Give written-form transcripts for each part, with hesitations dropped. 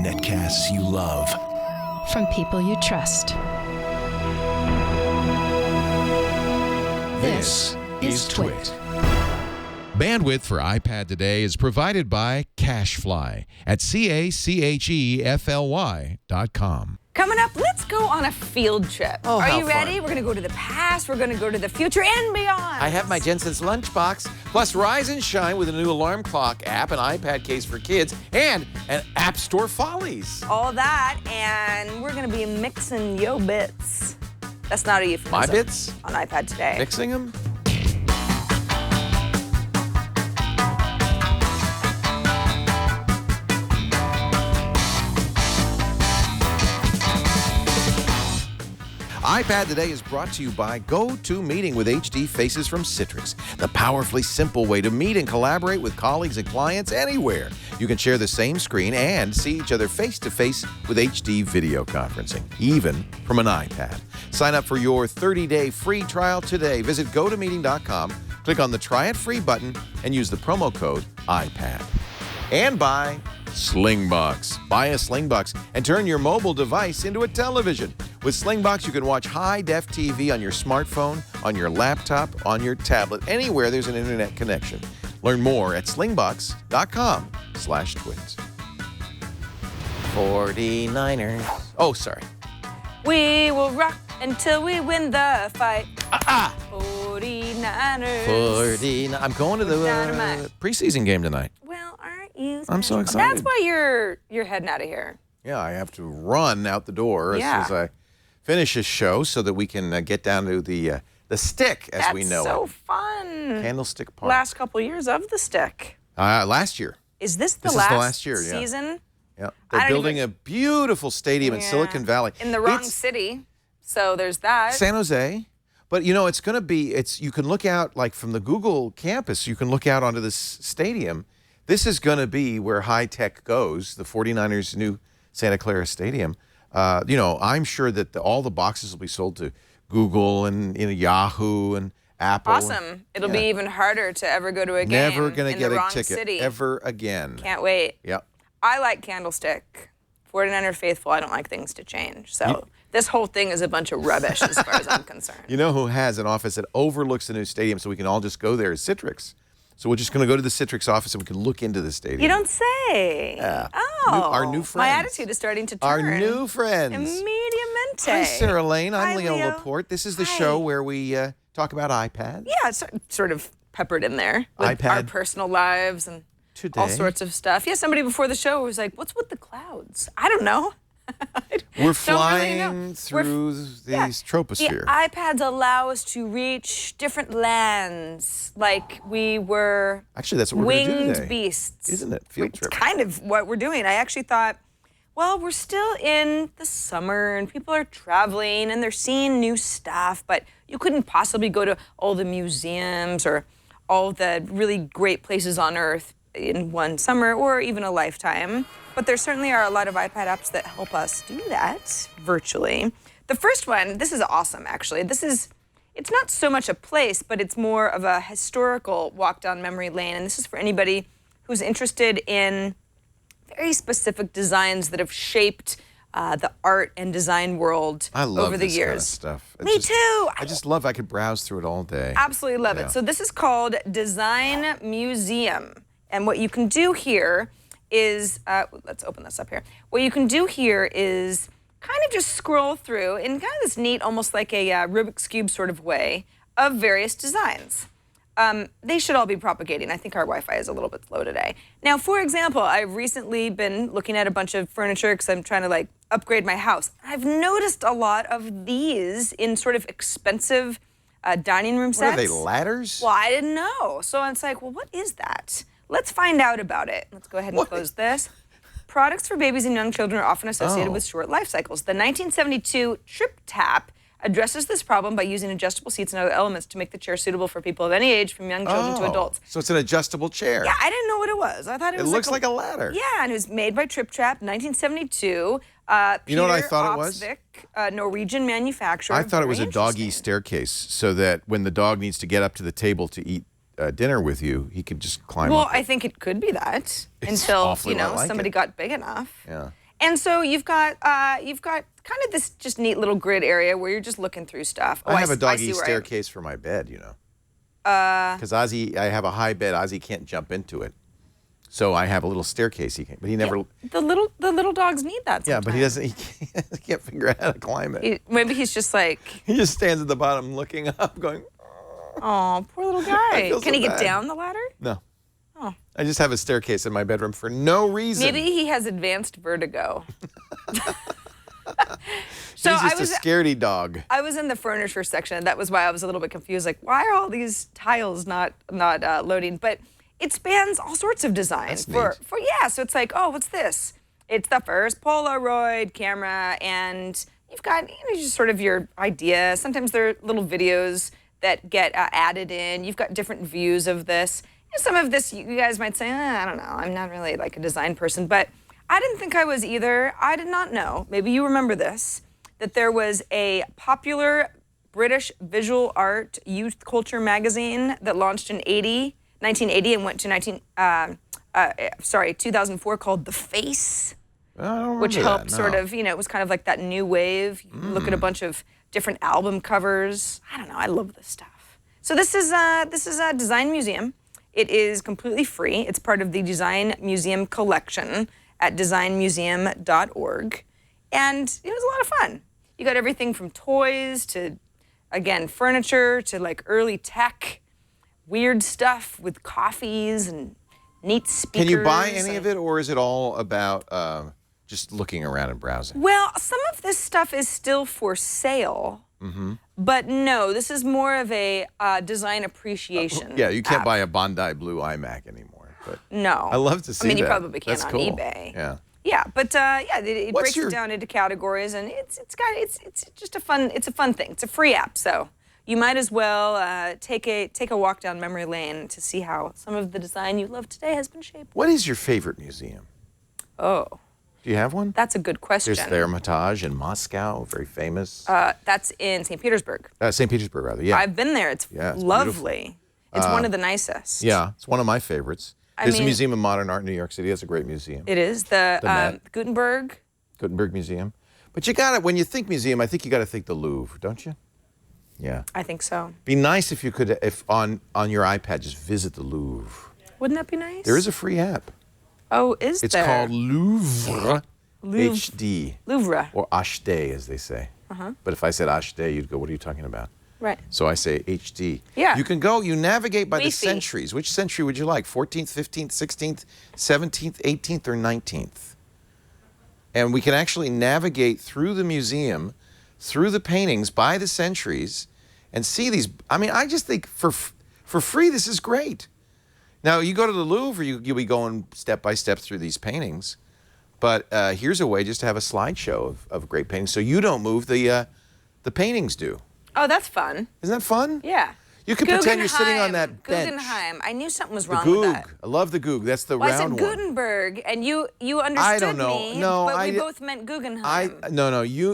Netcasts you love. From people you trust. This is Twit. Bandwidth for iPad today is provided by CacheFly at CacheFly.com. Coming up, let's go on a field trip. Oh, Are how you ready? fun. We're going to go to the past, we're going to go to the future and beyond. I have my Jensen's lunchbox, plus Rise and Shine with a new alarm clock app, an iPad case for kids, and an App Store Follies. All that, and we're going to be mixing yo bits. That's not a euphemism. My bits? On iPad today. Mixing them? iPad Today is brought to you by GoToMeeting with HD Faces from Citrix, the powerfully simple way to meet and collaborate with colleagues and clients anywhere. You can share the same screen and see each other face-to-face with HD video conferencing, even from an iPad. Sign up for your 30-day free trial today. Visit GoToMeeting.com, click on the Try It Free button, and use the promo code iPad. And by Slingbox. Buy a Slingbox and turn your mobile device into a television. With Slingbox, you can watch high-def TV on your smartphone, on your laptop, on your tablet, anywhere there's an internet connection. Learn more at slingbox.com/twins. 49ers. Oh, sorry. We will rock until we win the fight. 49ers. 49. I'm going to the preseason game tonight. Well, aren't you? I'm so excited. That's why you're heading out of here. Yeah, I have to run out the door as soon as I finish this show so that we can get down to the stick as we know That's so it. fun. Candlestick Park. Last couple years of the stick. Last year. Is this This is the last year, yeah. season? Yeah. They're building a beautiful stadium in Yeah. Silicon Valley. In the wrong city. So there's that. San Jose. But, you know, it's going to be, you can look out, like from the Google campus, you can look out onto this stadium. This is going to be where high tech goes, the 49ers' new Santa Clara Stadium. You know, I'm sure that all the boxes will be sold to Google and Yahoo and Apple. Awesome. It'll be even harder to ever go to a game. Never going to get a ticket city. ever again. Can't wait. Yep. I like Candlestick. 49er faithful, I don't like things to change. So this whole thing is a bunch of rubbish as far as I'm concerned. You know who has an office that overlooks the new stadium so we can all just go there is Citrix. So we're just going to go to the Citrix office and we can look into the stadium. You don't say. Yeah. Oh. Our new friends. My attitude is starting to turn. Our new friends. Immediamente. Hi, Sarah Lane. I'm Hi, Leo Leo. Laporte. This is the show where we talk about iPads. Yeah, it's sort of peppered in there with iPad our personal lives and all sorts of stuff. Yeah, somebody before the show was like, what's with the clouds? I don't know. We're flying through these troposphere. The iPads allow us to reach different lands, like we were Actually, that's what we're going to do winged today. beasts. Isn't it? Field trip. It's kind of what we're doing. I actually thought, well, we're still in the summer and people are traveling and they're seeing new stuff, but you couldn't possibly go to all the museums or all the really great places on Earth in one summer or even a lifetime. But there certainly are a lot of iPad apps that help us do that virtually. The first one, this is awesome, actually. It's not so much a place, but it's more of a historical walk down memory lane. And this is for anybody who's interested in very specific designs that have shaped the art and design world over the years. Kind of stuff. Me too. I just love I could browse through it all day. Absolutely love it. So this is called Design Museum. And what you can do here is, let's open this up here. What you can do here is kind of just scroll through in kind of this neat, almost like a Rubik's Cube sort of way of various designs. They should all be propagating. I think our Wi-Fi is a little bit slow today. Now, for example, I've recently been looking at a bunch of furniture because I'm trying to upgrade my house. I've noticed a lot of these in sort of expensive dining room sets. What are they, ladders? Well, I didn't know. So it's like, well, what is that? Let's find out about it. Let's go ahead and close this. Products for babies and young children are often associated with short life cycles. The 1972 Trip Tap addresses this problem by using adjustable seats and other elements to make the chair suitable for people of any age, from young children to adults. So it's an adjustable chair. Yeah, I didn't know what it was. I thought it was looks like a ladder. Yeah, and it was made by Trip Trap, 1972. You know what I thought it was? Norwegian manufacturer. I thought it was a Very doggy interesting. staircase so that when the dog needs to get up to the table to eat dinner with you, he could just climb Well, up. I think it could be that It's until awfully like somebody it. got big enough. Yeah. And so you've got kind of this just neat little grid area where you're just looking through stuff. I have a see doggy where staircase for my bed, Because Ozzy, I have a high bed. Ozzy can't jump into it. So I have a little staircase he can, but he never. The little dogs need that sometimes. Yeah, but he doesn't. He can't figure out how to climb it. Maybe he's just like, He just stands at the bottom, looking up, going. oh, poor little guy. feel Can so he get bad. down the ladder? No. Oh. I just have a staircase in my bedroom for no reason. Maybe he has advanced vertigo. So He's just a scaredy dog. I was in the furniture section. That was why I was a little bit confused. Like, why are all these tiles not loading? But it spans all sorts of designs. That's neat. So it's like, oh, what's this? It's the first Polaroid camera, and you've got just sort of your idea. Sometimes there are little videos that get added in. You've got different views of this. Some of this, you guys might say, I don't know, I'm not really like a design person, but I didn't think I was either. I did not know, maybe you remember this, that there was a popular British visual art youth culture magazine that launched in 1980 and went to 2004 called The Face, I don't remember which helped that, sort no. of, it was kind of like that new wave. You can look at a bunch of different album covers. I don't know, I love this stuff. So this is a design museum. It is completely free. It's part of the Design Museum collection at designmuseum.org. And it was a lot of fun. You got everything from toys to, again, furniture to like early tech, weird stuff with coffees and neat speakers. Can you buy any of it, or is it all about just looking around and browsing? Well, some of this stuff is still for sale. Mm-hmm. But no, this is more of a design appreciation. Yeah, you can't app. buy a Bondi Blue iMac anymore. But No. I love to see I mean, you that. probably can That's on cool. eBay. Yeah. Yeah, but it What's breaks your- it down into categories, and it's just a fun thing. It's a free app, so you might as well take a walk down memory lane to see how some of the design you love today has been shaped. What is your favorite museum? Oh, Do you have one? that's a good question. There's the Hermitage in Moscow, very famous. That's in St. Petersburg. St. Petersburg, rather. Yeah. I've been there. It's Yeah, it's lovely. It's one of the nicest. Yeah, it's one of my favorites. I There's a mean- Museum of Modern Art in New York City. That's a great museum. It is the Met. Gutenberg. Gutenberg Museum. But you got it. When you think museum, I think you got to think the Louvre, don't you? Yeah. I think so. Be nice if you could, if on your iPad, just visit the Louvre. Wouldn't that be nice? There is a free app. Oh, is It's there? called Louvre, Louvre. HD, Louvre. or HD, as they say. But if I said HD, you'd go, what are you talking about? Right. So I say HD. Yeah. You can go, you navigate by the Wi-Fi. centuries. Which century would you like? 14th, 15th, 16th, 17th, 18th, or 19th? And we can actually navigate through the museum, through the paintings by the centuries, and see these. I mean, I just think for free, this is great. Now, you go to the Louvre, you'll be going step by step through these paintings. But here's a way just to have a slideshow of great paintings. So you don't move, the paintings do. Oh, that's fun. Isn't that fun? Yeah. You can pretend you're sitting on that bench. Guggenheim. I knew something was The wrong with Goog. that. I love the Goog. That's the Well, I round said one. Gutenberg, and you understood I don't know. me, No, but we I- both meant Guggenheim.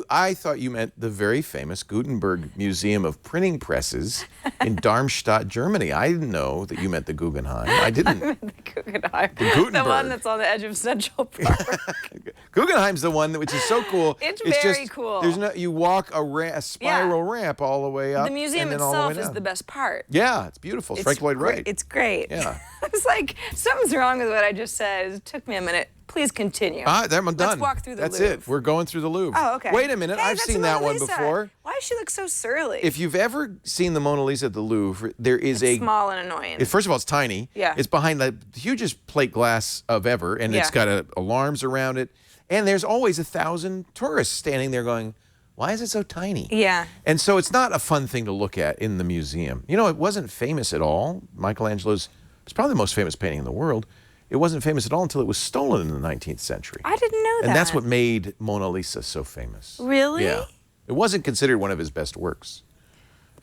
I thought you meant the very famous Gutenberg Museum of Printing Presses in Darmstadt, Germany. I didn't know that you meant the Guggenheim. I didn't. The Guggenheim. The Gutenberg. one that's on the edge of Central Park. Guggenheim's the one which is so cool. It's very just, cool. There's no. You walk a spiral ramp all the way up. The museum and then all the way itself is down. the best part. Yeah, it's beautiful. It's Frank Lloyd Wright. It's great. Yeah. I was like, something's wrong with what I just said. It took me a minute. Please continue. I'm done. Let's walk through the That's Louvre. it. We're going through the Louvre. Oh, okay. Wait a minute. Hey, I've that's seen the that Mona one Lisa. before. Why does she look so surly? If you've ever seen the Mona Lisa at the Louvre, there is It's small and annoying. First of all, it's tiny. Yeah. It's behind the hugest plate glass of ever, and it's Yeah. got alarms around it. And there's always 1,000 tourists standing there going, why is it so tiny? Yeah. And so it's not a fun thing to look at in the museum. You know, it wasn't famous at all. Michelangelo's, it's probably the most famous painting in the world. It wasn't famous at all until it was stolen in the 19th century. I didn't know that. And that's what made Mona Lisa so famous. Really? Yeah. It wasn't considered one of his best works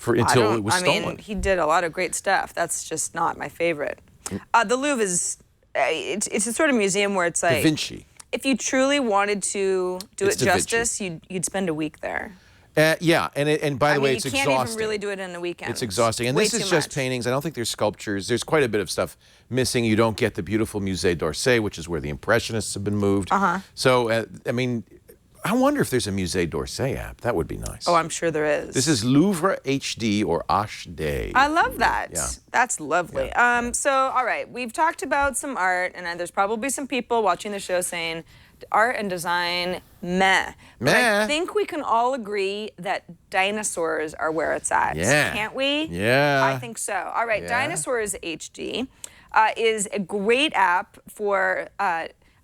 until it was stolen. I mean, he did a lot of great stuff. That's just not my favorite. The Louvre is, it's a sort of museum where it's like, Da Vinci. if you truly wanted to do It's it Da Vinci. justice, you'd spend a week there. Yeah, and by the way, it's you can't exhausting. even really do it in a weekend. It's exhausting. And Way this is too just much. paintings. I don't think there's sculptures. There's quite a bit of stuff missing. You don't get the beautiful Musée d'Orsay, which is where the Impressionists have been moved. So, I mean, I wonder if there's a Musée d'Orsay app. That would be nice. Oh, I'm sure there is. This is Louvre HD or HD. I love that. Yeah. That's lovely. So, all right, we've talked about some art, and there's probably some people watching the show saying, art and design, meh. But I think we can all agree that dinosaurs are where it's at. Yeah. Can't we? Yeah. I think so. All right, Yeah. Dinosaurs HD is a great app for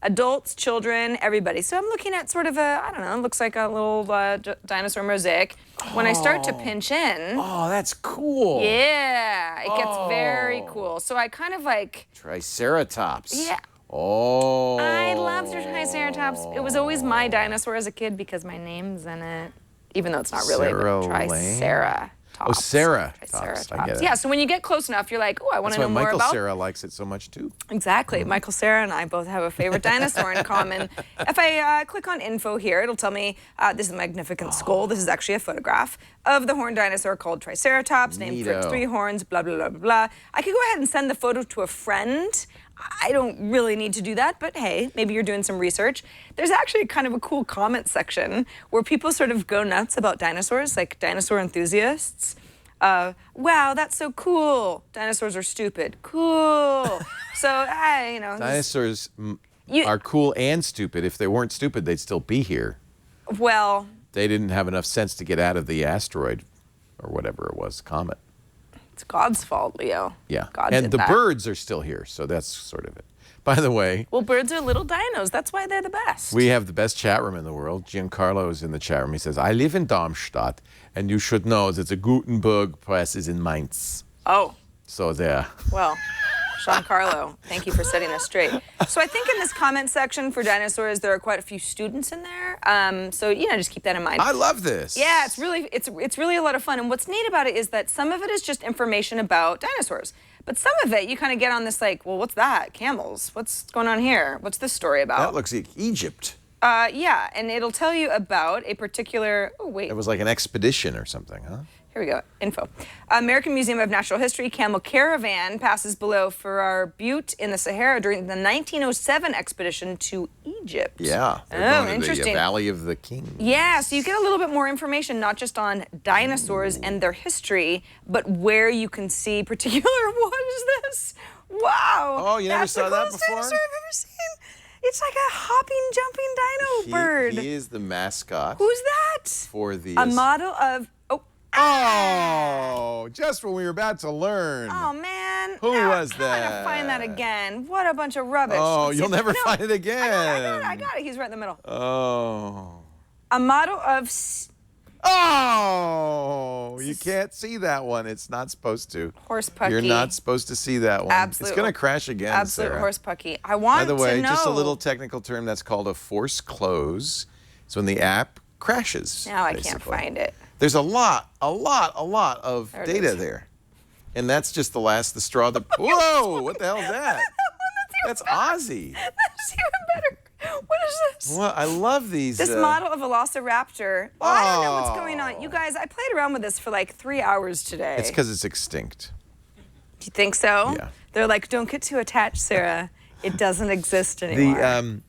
adults, children, everybody. So I'm looking at sort of a, I don't know, it looks like a little dinosaur mosaic. When I start to pinch in, Oh, that's cool. yeah, it gets very cool. So I kind of like, Triceratops. yeah. Oh. I loved Triceratops. It was always my dinosaur as a kid because my name's in it, even though it's not really. Sarah But Lane? Triceratops. Oh, Sarah. Triceratops. I get it. Yeah, so when you get close enough, you're like, oh, I want That's to why know more Michael about. Cera likes it so much too. Exactly. Michael Cera and I both have a favorite dinosaur in common. If I click on info here, it'll tell me this is a magnificent skull. This is actually a photograph of the horned dinosaur called Triceratops, named for its Neato. 3 horns, blah, blah, blah, blah, blah. I could go ahead and send the photo to a friend. I don't really need to do that, but hey, maybe you're doing some research. There's actually kind of a cool comment section where people sort of go nuts about dinosaurs, like dinosaur enthusiasts. Wow, that's so cool. Dinosaurs are stupid. Cool. So, you know. Dinosaurs are cool and stupid. If they weren't stupid, they'd still be here. Well, They didn't have enough sense to get out of the asteroid or whatever it was, comet. it's God's fault, Leo. Yeah. God and did the that. birds are still here, so that's sort of it. By the way, Well, birds are little dinos. That's why they're the best. we have the best chat room in the world. Giancarlo is in the chat room. He says, I live in Darmstadt, and you should know that the Gutenberg press is in Mainz. Oh, So there. well, Giancarlo, thank you for setting us straight. So I think in this comment section for dinosaurs, there are quite a few students in there. So, you know, just keep that in mind. I love this. Yeah, it's really a lot of fun. And what's neat about it is that some of it is just information about dinosaurs. But some of it, you kind of get on this like, well, what's that? Camels. What's going on here? What's this story about? That looks like Egypt. Yeah, and it'll tell you about a particular, oh, wait. It was like an expedition or something, huh? Here we go, info. American Museum of Natural History camel caravan passes below Farrar Butte in the Sahara during the 1907 expedition to Egypt. Yeah. They're Oh, going to interesting. the Valley of the Kings. Yeah, so you get a little bit more information, not just on dinosaurs and their history, but where you can see particular, what is this? Wow. Oh, you never That's saw the that coolest before? dinosaur I've ever seen. It's like a hopping, jumping dino bird. He is the mascot Who's that? for the... A model of, Oh, just when we were about to learn. Oh, man. Who Now was I'm trying to that? find that again. What a bunch of rubbish. Oh, Let's see you'll if- never no, find it again. I got it. He's right in the middle. Oh. A model of... Oh, you can't see that one. It's not supposed to. Horse pucky. You're not supposed to see that one. Absolute- It's going to crash again, Absolute Sarah. horse pucky. I want By the way, to know... just a little technical term that's called a force close. It's when the app crashes. Now I can't basically. find it. There's a lot of There it data is. there. And that's just the straw. Whoa, what the hell is that? That's Ozzy. That's even better. What is this? Well, I love these. This model of Velociraptor. Well, I don't know what's going on. Oh. You guys, I played around with this for like 3 hours today. It's because it's extinct. Do you think so? Yeah. They're like, don't get too attached, Sarah. It doesn't exist anymore.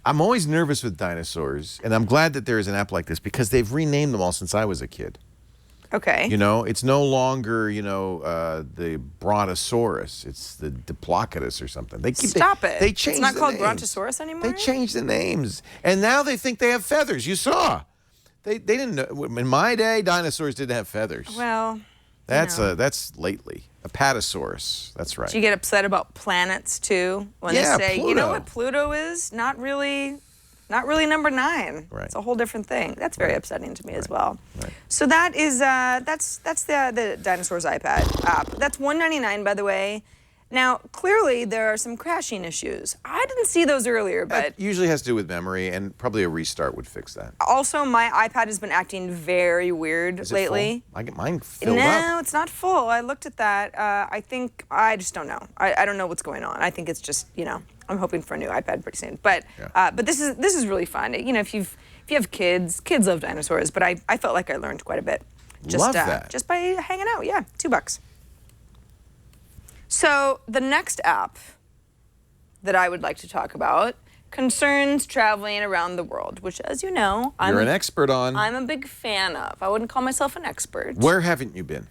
I'm always nervous with dinosaurs, and I'm glad that there is an app like this because they've renamed them all since I was a kid. Okay. You know, it's no longer, the Brontosaurus. It's the Diplodocus or something. Stop it. They changed It's not the called names. Brontosaurus anymore? They changed the names. And now they think they have feathers. You saw. They didn't know. In my day, dinosaurs didn't have feathers. Well, That's lately. Apatosaurus. That's right. do you get upset about planets too? When Yeah, they say, you know Pluto. what Pluto is? Not really number 9. Right. It's a whole different thing. That's very upsetting to me as well. Right. So that is that's the Dinosaurs iPad app. That's $1.99, by the way. Now, clearly, there are some crashing issues. I didn't see those earlier, but That usually has to do with memory, and probably a restart would fix that. also my iPad has been acting very weird Is it lately. full? I get mine filled up. No, it's not full. I looked at that. I just don't know. I don't know what's going on. I think it's just, I'm hoping for a new iPad pretty soon. But but this is really fun. If you have kids love dinosaurs. But I felt like I learned quite a bit. Love that. Just by hanging out. Yeah, $2. So the next app that I would like to talk about concerns traveling around the world, which, as you know, You're an expert on. I'm a big fan of. I wouldn't call myself an expert. Where haven't you been?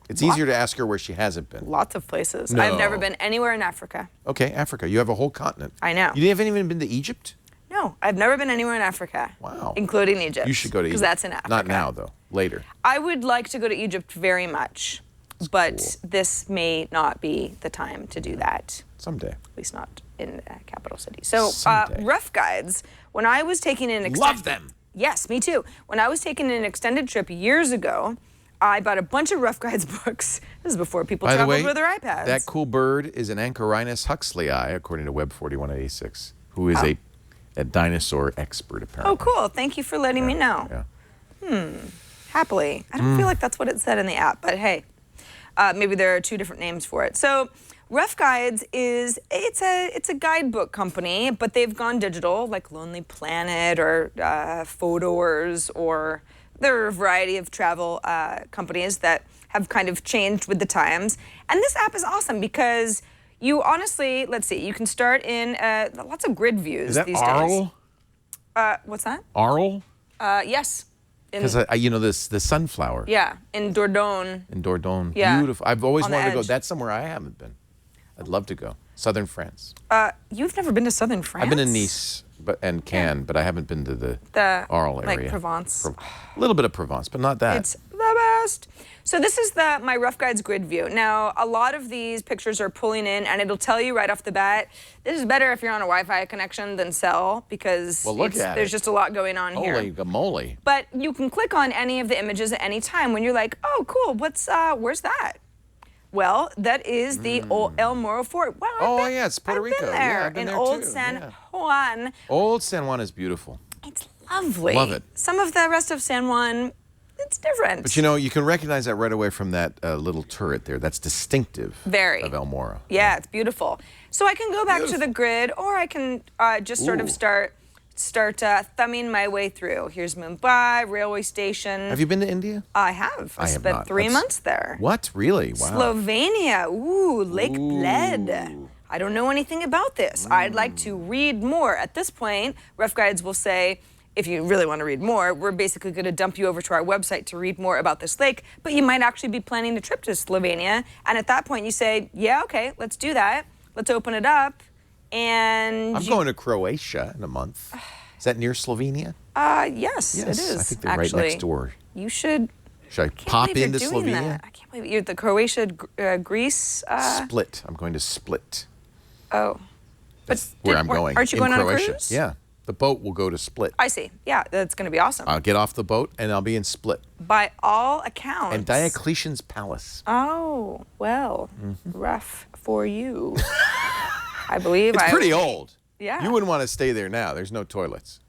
It's easier to ask her where she hasn't been. Lots of places. No. I've never been anywhere in Africa. Okay, Africa. You have a whole continent. I know. You haven't even been to Egypt? No, I've never been anywhere in Africa. Wow. Including Egypt. You should go to Egypt. Because that's in Africa. Not now, though. Later. I would like to go to Egypt very much, but this may not be the time to do that. Someday. At least not in a capital city. So, Someday. rough guides. When I was taking an Love them. Yes, me too. When I was taking an extended trip years ago, I bought a bunch of rough guides books. This is before people By the traveled way, with their iPads. that cool bird is an Anchorinus huxleyi, according to Web 4186, who is a dinosaur expert, apparently. Oh, cool. Thank you for letting me know. Yeah. Happily. I don't feel like that's what it said in the app, but hey, maybe there are two different names for it. So Rough Guides it's a guidebook company, but they've gone digital, like Lonely Planet or Photoers, or there are a variety of travel companies that have kind of changed with the times. And this app is awesome because you honestly, let's see, you can start in lots of grid views Is that these Arl? days. What's that? Arl? Yes. Because, the sunflower. Yeah, in Dordogne. In Dordogne. Yeah. Beautiful. I've always On the wanted to go. edge. That's somewhere I haven't been. I'd love to go. Southern France. You've never been to southern France? I've been in Nice and Cannes, but I haven't been to the Arles area. Like Provence. A little bit of Provence, but not that. It's the best. So this is my Rough Guides grid view. Now, a lot of these pictures are pulling in, and it'll tell you right off the bat, this is better if you're on a Wi-Fi connection than cell, because there's just a lot going on here. Holy moly. But you can click on any of the images at any time when you're like, oh, cool, where's that? Well, that is the old El Morro Fort. Wow, yeah, it's Puerto Rico. I've been there, Yeah, I've been in there Old too, San yeah. Juan. Old San Juan is beautiful. It's lovely. Love it. Some of the rest of San Juan, it's different. But you can recognize that right away from that little turret there. That's distinctive Very. of El Morro. Yeah, it's beautiful. So I can go back to the grid, or I can just sort of start thumbing my way through. Here's Mumbai, railway station. Have you been to India? I have. I have spent not. 3 months there. What? Really? Wow. Slovenia. Ooh, Lake Bled. I don't know anything about this. I'd like to read more. At this point, Rough Guides will say, if you really want to read more, we're basically going to dump you over to our website to read more about this lake, but you might actually be planning a trip to Slovenia. And at that point, you say, yeah, okay, let's do that. Let's open it up. And I'm going to Croatia in a month. Is that near Slovenia? Yes, it is. I think they're actually. right next door. You should. Should I I can't pop believe into you're doing Slovenia? that. I can't believe you're the Croatia, Greece. Split. I'm going to Split. Oh, That's where I'm going. Aren't you in going on a Croatia. cruise? Yeah. The boat will go to Split. I see. Yeah, that's going to be awesome. I'll get off the boat and I'll be in Split. By all accounts. And Diocletian's Palace. Oh, well, rough for you. I believe It's pretty old. Yeah. You wouldn't want to stay there now. There's no toilets.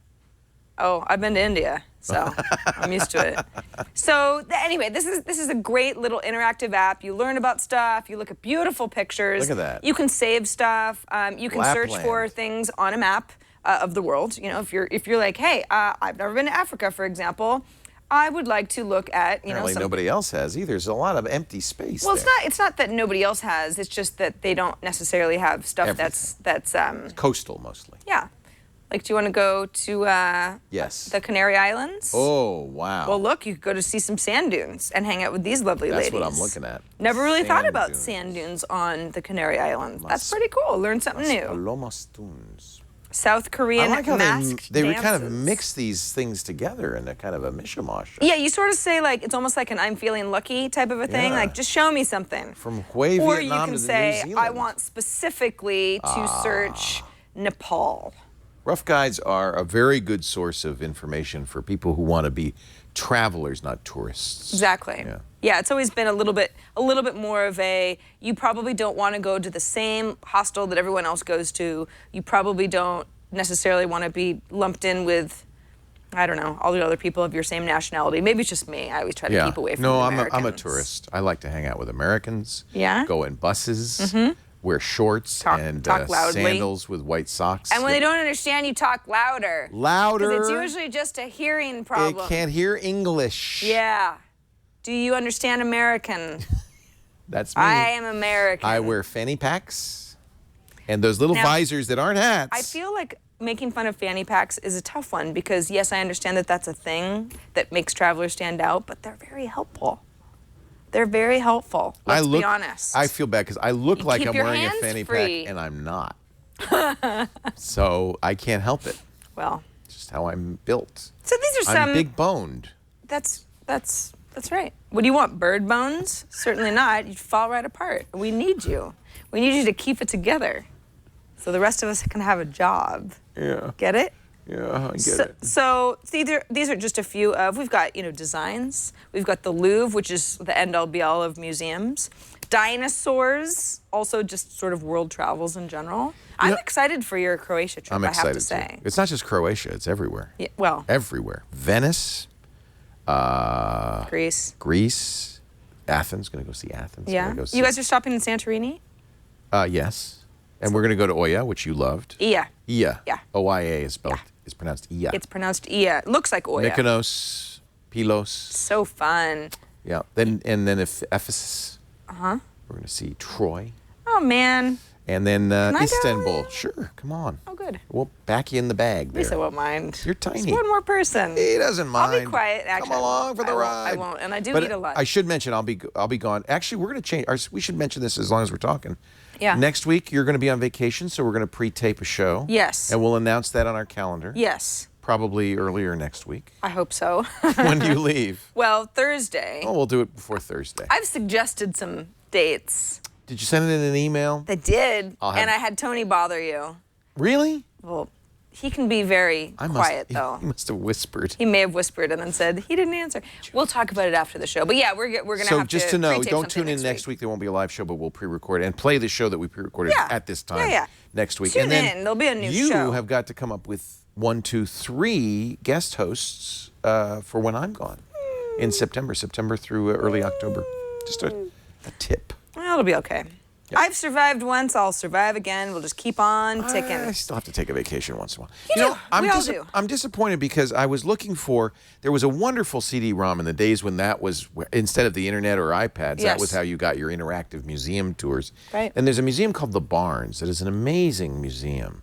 Oh, I've been to India, so I'm used to it. So anyway, this is a great little interactive app. You learn about stuff. You look at beautiful pictures. Look at that. You can save stuff. You can search Lapland. for things on a map of the world. If you're like, hey, I've never been to Africa, for example. I would like to look at Apparently nobody else has either. There's a lot of empty space Well, there. it's not that nobody else has. It's just that they don't necessarily have stuff that's Coastal mostly. yeah. Like, do you want to go to Yes. the Canary Islands? Oh, wow. Well, look, you could go to see some sand dunes and hang out with these lovely That's ladies. what I'm looking at. Never really thought Sand about dunes. sand dunes on the Canary Islands. That's pretty cool. Learn something new. Palomas Dunes. South Korean I like how masked they dances. kind of mix these things together in a kind of a mishmash. Yeah, you sort of say, like, it's almost like an I'm feeling lucky type of a thing. Yeah. Like, just show me something. From Hue, Or Vietnam you can to say, New Zealand. I want specifically to search Nepal. Rough guides are a very good source of information for people who want to be travelers, not tourists. Exactly. Yeah. Yeah, it's always been a little bit more of a, you probably don't want to go to the same hostel that everyone else goes to. You probably don't necessarily want to be lumped in with, I don't know, all the other people of your same nationality. Maybe it's just me. I always try to keep away from the Americans. I'm a tourist. I like to hang out with Americans. Yeah? Go in buses, wear shorts and talk loudly. sandals with white socks. And when they don't understand, you talk louder. Louder. Because it's usually just a hearing problem. They can't hear English. Yeah. Do you understand American? That's me. I am American. I wear fanny packs and those little visors that aren't hats. I feel like making fun of fanny packs is a tough one because, yes, I understand that that's a thing that makes travelers stand out, but they're very helpful. They're very helpful. Let's be honest. I feel bad because I look like I'm wearing a fanny free. pack and I'm not. So I can't help it. Well, It's just how I'm built. so these are some. I'm big boned. That's right. What do you want? Bird bones? Certainly not. You'd fall right apart. We need you. We need you to keep it together, so the rest of us can have a job. Yeah. Get it? Yeah, I get it. So these are just a few of. We've got designs. We've got the Louvre, which is the end-all be-all of museums. Dinosaurs, also just sort of world travels in general. I'm excited for your Croatia trip. I'm excited I have to say. too. It's not just Croatia; it's everywhere. Yeah, well, Everywhere. Venice. Greece. Athens. Gonna go see Athens. Yeah. You guys are stopping in Santorini? Yes. And we're gonna go to Oia, which you loved. Ia. Ia. Yeah. O-I-A is spelled. Is pronounced Ia. It's pronounced Ia. It looks like Oia. Mykonos, Pylos. So fun. Yeah. Then Ephesus. We're gonna see Troy. Oh man. And then I go? Istanbul. Sure. Come on. Oh good. We'll back you in the bag there. Lisa won't mind. You're tiny. Just one more person. He doesn't mind. I'll be quiet. Actually, come along for the ride. I won't, and I do But eat a lot. I should mention I'll be gone. Actually, we're going to change. We should mention this as long as we're talking. Yeah. Next week you're going to be on vacation, so we're going to pre-tape a show. Yes. And we'll announce that on our calendar. Yes. Probably earlier next week. I hope so. When do you leave? Well, Thursday. Oh, we'll do it before Thursday. I've suggested some dates. Did you send it in an email? I did, I'll have- and I had Tony bother you. Really? Well, he can be very quiet though. He must have whispered. He may have whispered and then said he didn't answer. We'll talk about it after the show. But yeah, we're gonna So have just to to know, pre-tape don't something tune in next week. There won't be a live show, but we'll pre-record it and play the show that we pre-recorded at this time next week. Tune and then in. There'll be a new you show. have got to come up with 1, 2, 3 guest hosts for when I'm gone in September through early October. Just a tip. Well, it'll be okay. Yeah. I've survived once. I'll survive again. We'll just keep on ticking. I still have to take a vacation once in a while. You do. We all do. I'm disappointed because I was looking for. There was a wonderful CD-ROM in the days when that was instead of the internet or iPads. That was how you got your interactive museum tours. Right. And there's a museum called the Barnes that is an amazing museum.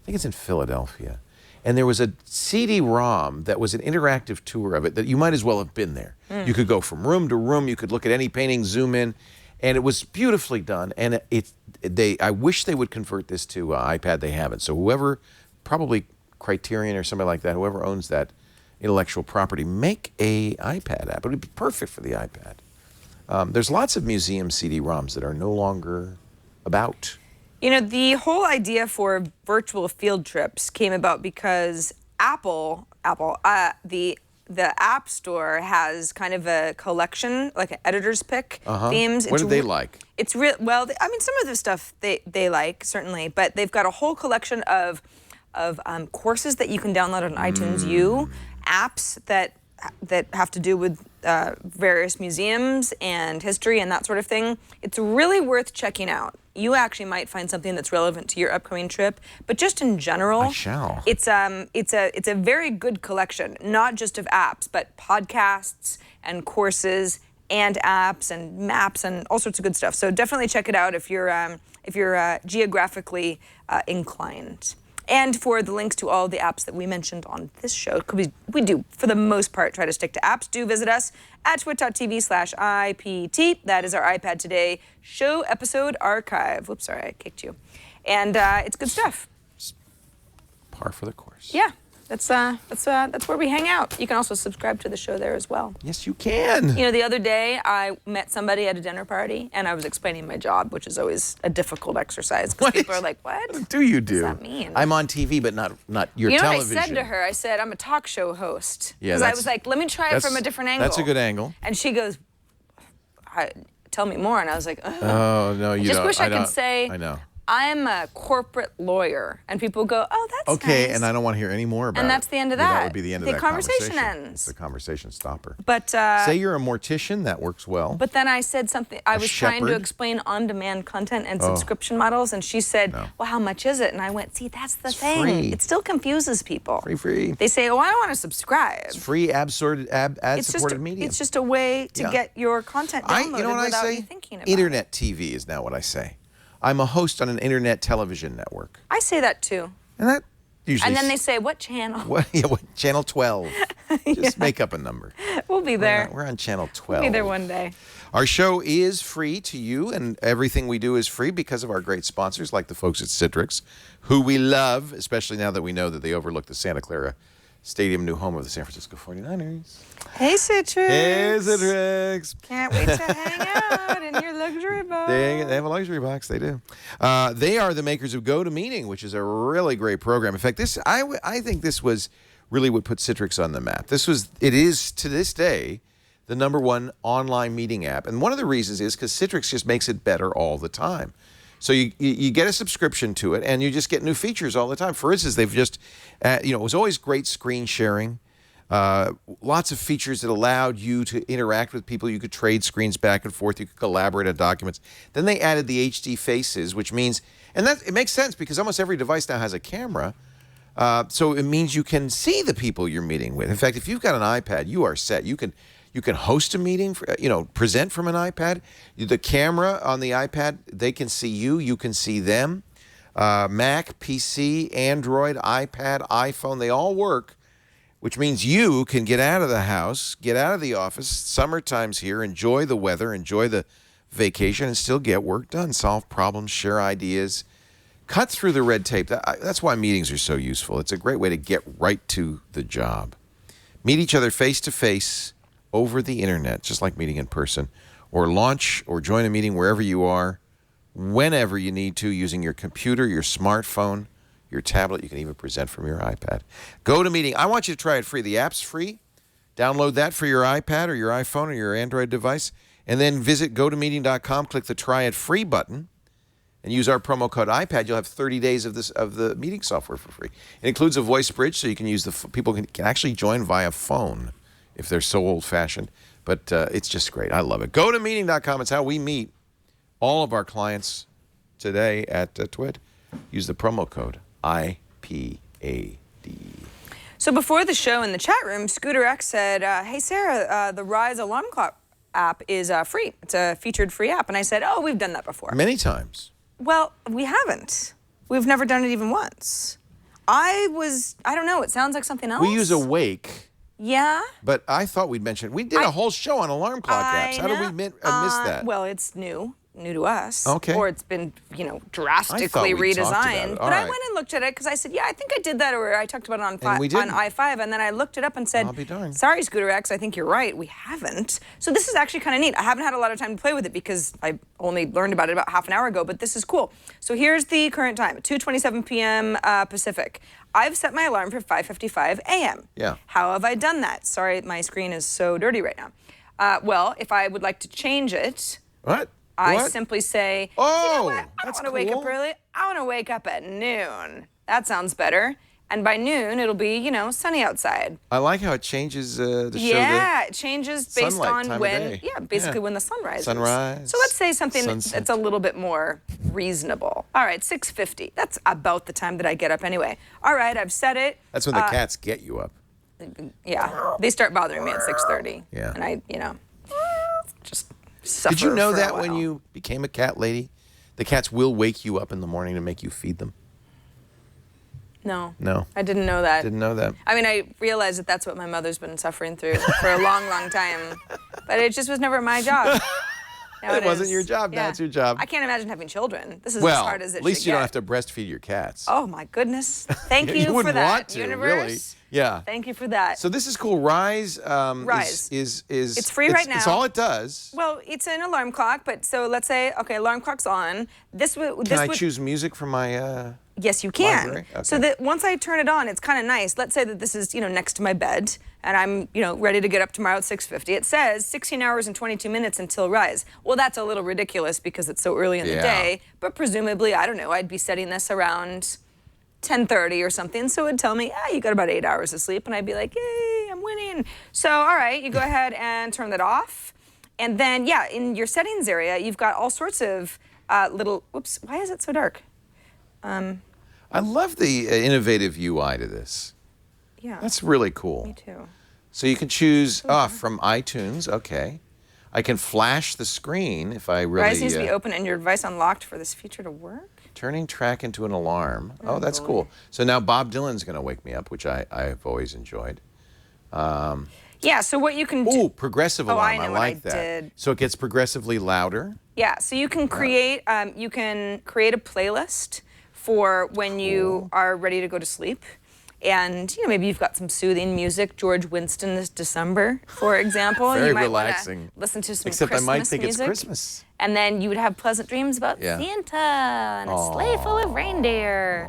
I think it's in Philadelphia. And there was a CD-ROM that was an interactive tour of it that you might as well have been there. You could go from room to room. You could look at any painting, zoom in. And it was beautifully done, and I wish they would convert this to iPad. They haven't. So whoever, probably Criterion or somebody like that, whoever owns that intellectual property, make a iPad app. It would be perfect for the iPad. There's lots of museum CD-ROMs that are no longer about. You know, the whole idea for virtual field trips came about because the App Store has kind of a collection, like an editor's pick themes. What do they like? It's real. Well, I mean, some of the stuff they like certainly, but they've got a whole collection of courses that you can download on iTunes U, apps that have to do with various museums and history and that sort of thing. It's really worth checking out. You actually might find something that's relevant to your upcoming trip, but just in general, I shall. It's a very good collection, not just of apps, but podcasts and courses and apps and maps and all sorts of good stuff. So definitely check it out if you're geographically inclined. And for the links to all the apps that we mentioned on this show, we do, for the most part, try to stick to apps. Do visit us at twit.tv/IPT. That is our iPad Today show episode archive. Whoops, sorry, I kicked you. And it's good stuff. Par for the course. Yeah. That's where we hang out. You can also subscribe to the show there as well. Yes, you can. You know, the other day I met somebody at a dinner party, and I was explaining my job, which is always a difficult exercise because people are like, "What? What do you do?" What does that mean? I'm on TV, but not your You know television. what I said to her? I said, "I'm a talk show host." Yeah, because I was like, "Let me try it from a different angle." That's a good angle. And she goes, "Tell me more." And I was like, "Ugh." Oh no, you I just don't. wish I could say. I know. I'm a corporate lawyer, and people go, "Oh, that's Okay, nice." and I don't want to hear any more about it. And that's the end of Yeah, that. that would be the end of The that conversation conversation. ends. It's the conversation stopper. But say you're a mortician, that works well. But then I said something. I was trying to shepherd? explain on-demand content and subscription models, and she said, "Well, how much is it?" And I went, "See, that's the thing. Free. It still confuses people. Free. They say, "Oh, I don't want to subscribe." It's free ad-supported media. It's just a way to get your content downloaded you know what without I say? you thinking about Internet TV is now what I say. I'm a host on an internet television network. I say that too. And that usually. And then they say, "What channel?" What channel 12. Just make up a number. We'll be there. We're on channel 12. We'll be there one day. Our show is free to you, and everything we do is free because of our great sponsors, like the folks at Citrix, who we love, especially now that we know that they overlook the Santa Clara Stadium, new home of the San Francisco 49ers. Hey, Citrix. Hey, Citrix. Can't wait to hang out in your luxury box. They have a luxury box. They do. They are the makers of GoToMeeting, which is a really great program. In fact, I think this was really what put Citrix on the map. It is to this day the #1 online meeting app, and one of the reasons is because Citrix just makes it better all the time. So you get a subscription to it, and you just get new features all the time. For instance, they've just, it was always great screen sharing. Lots of features that allowed you to interact with people. You could trade screens back and forth. You could collaborate on documents. Then they added the HD faces, which means, and it makes sense because almost every device now has a camera. So it means you can see the people you're meeting with. In fact, if you've got an iPad, you are set. You can host a meeting, present from an iPad. The camera on the iPad, they can see you. You can see them. Mac, PC, Android, iPad, iPhone, they all work, which means you can get out of the house, get out of the office. Summertime's here. Enjoy the weather, enjoy the vacation, and still get work done. Solve problems, share ideas, cut through the red tape. That's why meetings are so useful. It's a great way to get right to the job. Meet each other face-to-face over the internet, just like meeting in person, or launch or join a meeting wherever you are, whenever you need to, using your computer, your smartphone, your tablet. You can even present from your iPad. GoToMeeting. I want you to try it free. The app's free. Download that for your iPad or your iPhone or your Android device, and then visit GoToMeeting.com, click the Try It Free button, and use our promo code iPad. You'll have 30 days of the meeting software for free. It includes a voice bridge, so you can use people can actually join via phone if they're so old-fashioned. But it's just great. I love it. GoToMeeting.com. It's how we meet all of our clients today at TWIT. Use the promo code IPAD. So before the show in the chat room, Scooter X said, "Hey, Sarah, the Rise Alarm Clock app is free. It's a featured free app." And I said, "Oh, we've done that before." Many times. Well, we haven't. We've never done it even once. I don't know, it sounds like something else. We use Awake. Yeah? But I thought we'd mention, we did a whole show on alarm clock apps. How did we miss that? Well, it's new to us. Okay. Or it's been, drastically we talked about redesigned. it. But I went and looked at it because I said, yeah, I think I did that, or I talked about it on And we didn't. I5, and then I looked it up and said, I'll be darned. Sorry, Scooter X, I think you're right. We haven't. So this is actually kind of neat. I haven't had a lot of time to play with it because I only learned about it about half an hour ago, but this is cool. So here's the current time, 2:27 p.m. Pacific. I've set my alarm for 5:55 a.m. Yeah. How have I done that? Sorry, my screen is so dirty right now. Well, if I would like to change it, What? I simply say, Oh, you know what? I don't that's want to wake up cool. early. I want to wake up at noon. That sounds better. And by noon, it'll be, sunny outside. I like how it changes to show Yeah, it changes based sunlight, on time of when, day. basically Yeah. when the sun rises. Sunrise, So let's say something sunset. that's a little bit more reasonable. All right, 6:50. That's about the time that I get up anyway. All right, I've set it. That's when the cats get you up. Yeah, they start bothering me at 6:30. Yeah. And I, just suffer Did you know for a that when while. you became a cat lady, the cats will wake you up in the morning to make you feed them? No. No. I didn't know that. Didn't know that. I mean, I realize that that's what my mother's been suffering through for a long, long time. But it just was never my job. Now It wasn't your job. Yeah. Now it's your job. I can't imagine having children. This is Well, as hard as it at least should you don't get. have to breastfeed your cats. Oh my goodness! Thank you, You for wouldn't that, want to, universe. really. Yeah. Thank you for that. So this is cool. Rise. Rise. Is It's free right It's now. all it does. Well, it's an alarm clock, but so let's say, okay, alarm clock's on. Can I choose music from my? Yes, you can. Library? Okay. So that once I turn it on, it's kind of nice. Let's say that this is, next to my bed, and I'm, ready to get up tomorrow at 6:50. It says 16 hours and 22 minutes until rise. Well, that's a little ridiculous because it's so early in the day. But presumably, I don't know, I'd be setting this around 10:30 or something. So it would tell me, you got about 8 hours of sleep, and I'd be like, yay, I'm winning. So all right, you go ahead and turn that off, and then in your settings area, you've got all sorts of little. Whoops, why is it so dark? I love the innovative UI to this. Yeah. That's really cool. Me too. So you can choose from iTunes. Okay. I can flash the screen if I really. Rise needs to be open and your device unlocked for this feature to work. Turning track into an alarm. Oh, that's cool. So now Bob Dylan's going to wake me up, which I've always enjoyed. Yeah, so what you can do. Ooh, progressive alarm. I know what I like that. did. So it gets progressively louder. Yeah, so you can create a playlist for when you are ready to go to sleep. And maybe you've got some soothing music. George Winston this December, for example. Very you might relaxing. Wanna listen to some Except Christmas I might think music. it's Christmas. And then you would have pleasant dreams about Santa and a sleigh full of reindeer.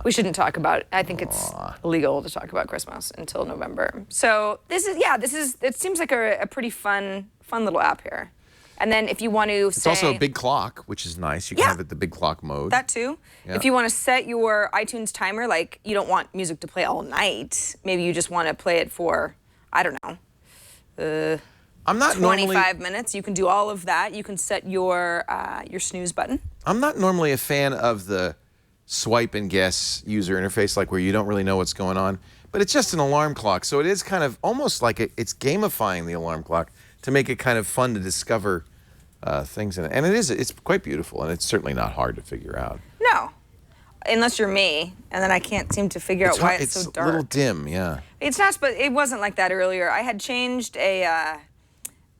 We shouldn't talk about it. I think it's illegal to talk about Christmas until November. So it seems like a pretty fun little app here. And then if you want to It's also a big clock, which is nice. You can have it the big clock mode. That too. Yeah. If you want to set your iTunes timer, like you don't want music to play all night, maybe you just want to play it for, I don't know, I'm not 25 minutes. You can do all of that. You can set your snooze button. I'm not normally a fan of the swipe and guess user interface, like where you don't really know what's going on. But it's just an alarm clock, so it is kind of almost like it's gamifying the alarm clock to make it kind of fun to discover things in it. And it's quite beautiful, and it's certainly not hard to figure out. No, unless you're me, and then I can't seem to figure out why it's so dark. It's a little dim, yeah. It's not, but it wasn't like that earlier. I had changed they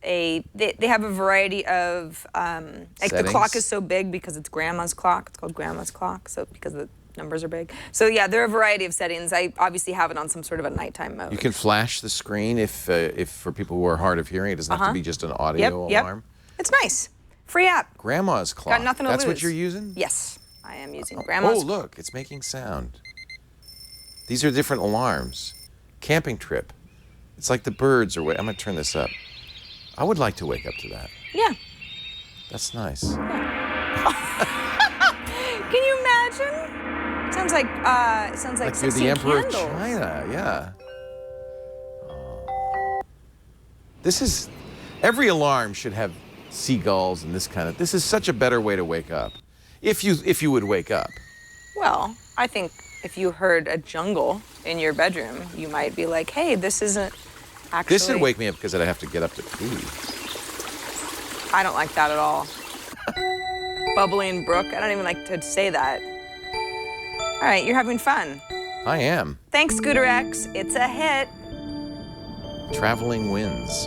have a variety of like the clock is so big because it's grandma's clock. It's called grandma's clock, so because the numbers are big. So yeah, there are a variety of settings. I obviously have it on some sort of a nighttime mode. You can flash the screen if for people who are hard of hearing, it doesn't have to be just an audio alarm. It's nice. Free app. Grandma's clock. Got nothing to That's lose. what you're using? Yes, I am using grandma's. Oh, look, it's making sound. These are different alarms. Camping trip. It's like the birds are. I'm going to turn this up. I would like to wake up to that. Yeah. That's nice. Can you imagine? Sounds like Like you're 16 the Emperor candles. of China, yeah. This is, every alarm should have seagulls and this kind of, this is such a better way to wake up. If you would wake up. Well, I think if you heard a jungle in your bedroom, you might be like, hey, this isn't actually... This would wake me up because I'd have to get up to pee. I don't like that at all. Bubbling brook, I don't even like to say that. All right, you're having fun. I am. Thanks, Scooter X. It's a hit. Traveling winds.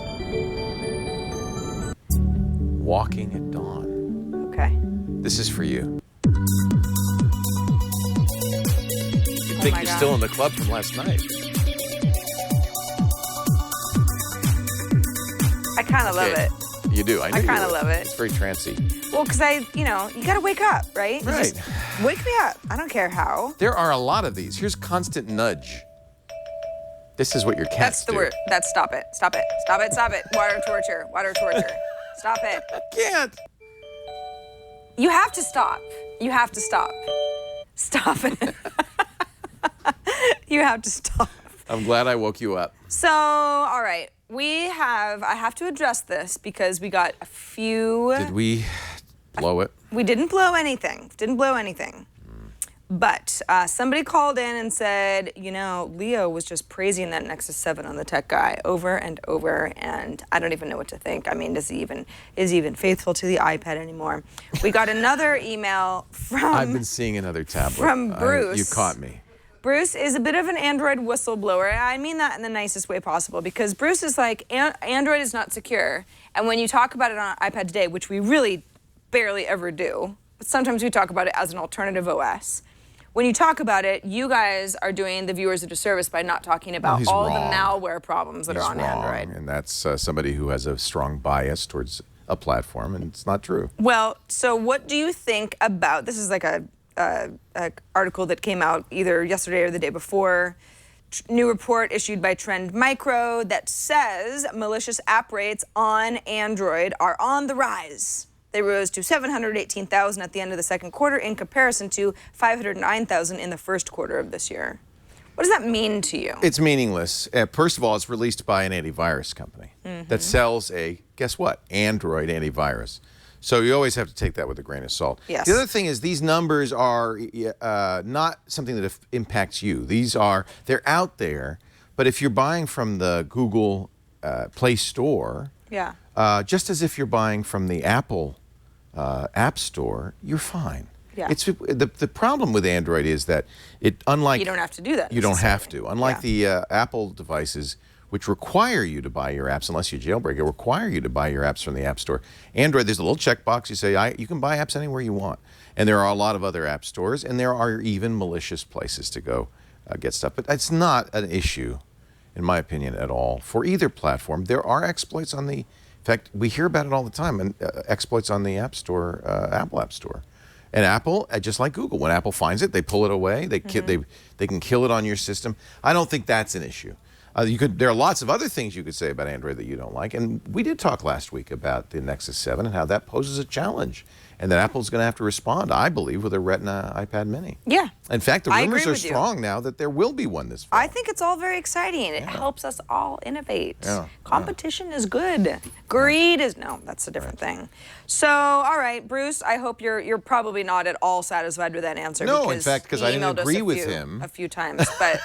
Walking at dawn. Okay. This is for you. You'd think my you're God. still in the club from last night. I kind of love it. You do. I know I you kinda would. love it. It's very trancy. Well, because you got to wake up, right? You Right. just wake me up. I don't care how. There are a lot of these. Here's constant nudge. This is what your cats That's the do. word. That's stop it. Stop it. Stop it. Stop it. Water torture. Water torture. Stop it. Can't. You have to stop. You have to stop. Stop it. You have to stop. I'm glad I woke you up. So, all right. I have to address this because we got a few. Did we blow it? We didn't blow anything. Didn't blow anything. But somebody called in and said, Leo was just praising that Nexus 7 on the Tech Guy over and over, and I don't even know what to think. I mean, is he even faithful to the iPad anymore? We got another email from... I've been seeing another tablet. From Bruce. You caught me. Bruce is a bit of an Android whistleblower. I mean that in the nicest way possible, because Bruce is like, Android is not secure. And when you talk about it on iPad today, which we really barely ever do, but sometimes we talk about it as an alternative OS. When you talk about it, you guys are doing the viewers a disservice by not talking about all the malware problems that are on Android. And that's somebody who has a strong bias towards a platform, and it's not true. Well, so what do you think about, this is like a article that came out either yesterday or the day before, new report issued by Trend Micro that says malicious app rates on Android are on the rise. They rose to 718,000 at the end of the second quarter in comparison to 509,000 in the first quarter of this year. What does that mean to you? It's meaningless. First of all, it's released by an antivirus company that sells a, guess what, Android antivirus. So you always have to take that with a grain of salt. Yes. The other thing is these numbers are not something that impacts you. They're out there, but if you're buying from the Google Play Store, just as if you're buying from the Apple App Store, you're fine. Yeah. It's the problem with Android is that unlike you don't have to do that. You don't have to. Unlike the Apple devices, which require you to buy your apps unless you jailbreak it, require you to buy your apps from the App Store. Android, there's a little checkbox. You say you can buy apps anywhere you want, and there are a lot of other app stores, and there are even malicious places to go get stuff. But it's not an issue, in my opinion, at all for either platform. There are exploits on the. In fact, we hear about it all the time, and exploits on the App Store, Apple App Store. And Apple, just like Google, when Apple finds it, they pull it away. They can kill it on your system. I don't think that's an issue. There are lots of other things you could say about Android that you don't like. And we did talk last week about the Nexus 7 and how that poses a challenge. And that Apple's going to have to respond, I believe, with a Retina iPad mini. Yeah. In fact, the rumors are strong now that there will be one this fall. I think it's all very exciting. It helps us all innovate. Yeah. Competition is good. Greed is, no, that's a different thing. So, all right, Bruce, I hope you're probably not at all satisfied with that answer. No, in fact, because I didn't agree with him. A few times, but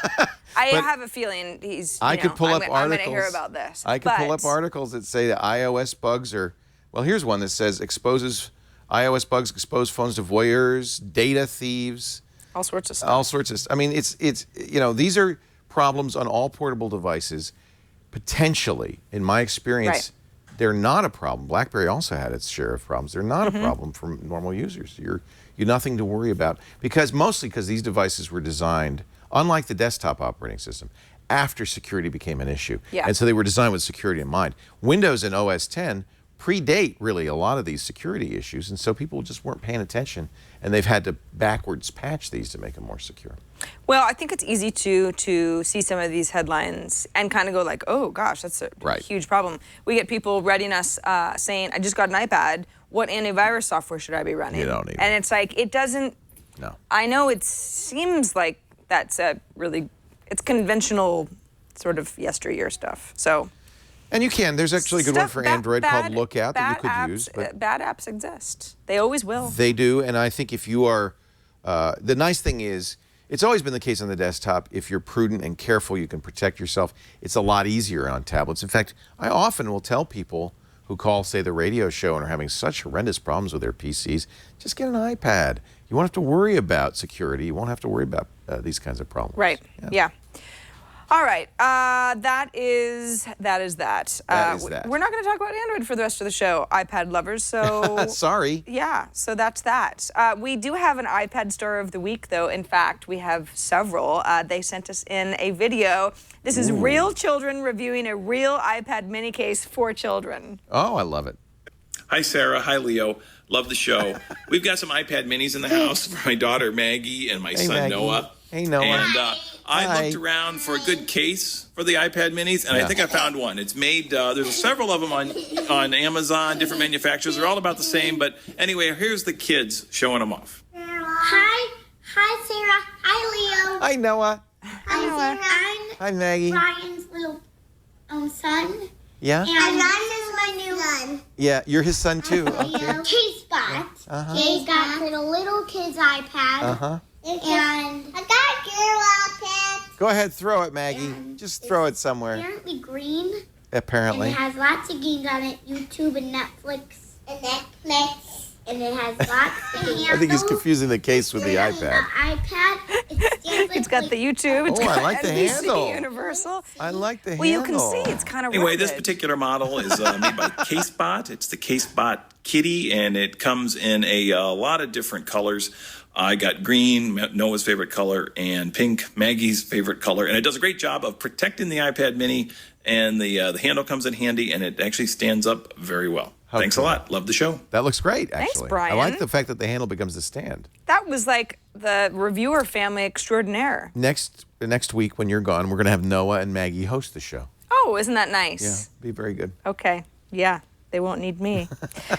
I have a feeling I'm going to hear about this. I could pull up articles that say that iOS bugs are, well, here's one that says iOS bugs expose phones to voyeurs, data thieves. All sorts of stuff. All sorts of stuff. I mean, these are problems on all portable devices. Potentially, in my experience, they're not a problem. BlackBerry also had its share of problems. They're not a problem for normal users. You're nothing to worry about mostly because these devices were designed, unlike the desktop operating system, after security became an issue. Yeah. And so they were designed with security in mind. Windows and OS X predate really a lot of these security issues, and so people just weren't paying attention, and they've had to backwards patch these to make them more secure. Well, I think it's easy to see some of these headlines and kind of go like, oh gosh, that's a huge problem. We get people writing us saying, I just got an iPad, what antivirus software should I be running? You don't need And it's like, it doesn't, I know it seems like that's it's conventional sort of yesteryear stuff, so. And you can. There's actually a good one for Android called Lookout that you could use. But bad apps exist. They always will. They do, and I think if you are, the nice thing is, it's always been the case on the desktop, if you're prudent and careful, you can protect yourself. It's a lot easier on tablets. In fact, I often will tell people who call, say, the radio show and are having such horrendous problems with their PCs, just get an iPad. You won't have to worry about security. You won't have to worry about these kinds of problems. Right, yeah. All right, that is that. That is that. We're not going to talk about Android for the rest of the show, iPad lovers, so... Sorry. Yeah, so that's that. We do have an iPad Store of the Week, though. In fact, we have several. They sent us in a video. This is real children reviewing a real iPad mini case for children. Oh, I love it. Hi, Sarah. Hi, Leo. Love the show. We've got some iPad minis in the house for my daughter, Maggie, and my son, Maggie. Noah. Hey, Noah. And I looked around for a good case for the iPad minis, and I think I found one. It's made, there's several of them on Amazon, different manufacturers. They're all about the same, but anyway, here's the kids showing them off. Hi. Hi, Sarah. Hi, Leo. Hi, Noah. Hi, Noah. Hi, Maggie. Ryan's little son. Yeah? And Ryan is my new son. Yeah, you're his son, too. Okay. K-Spot. He's got a little kid's iPad. And I got your iPad. Go ahead, throw it, Maggie. Just throw it somewhere. Apparently green. Apparently. And it has lots of games on it. YouTube and Netflix. and it has lots of handles. I think he's confusing the case with the And iPad. The iPad, It's got the YouTube. It's got I like the NBC handle. Universal. I like the Well, you handle. can see it's kind of Anyway, this rugged. particular model is made by CaseBot. It's the CaseBot Kitty, and it comes in a lot of different colors. I got green, Noah's favorite color, and pink, Maggie's favorite color. And it does a great job of protecting the iPad mini, and the handle comes in handy, and it actually stands up very well. Thanks a lot. Love the show. That looks great, actually. Thanks, Brian. I like the fact that the handle becomes the stand. That was like the reviewer family extraordinaire. Next week when you're gone, we're going to have Noah and Maggie host the show. Oh, isn't that Yeah, nice? be very good. Okay. Yeah. They won't need me.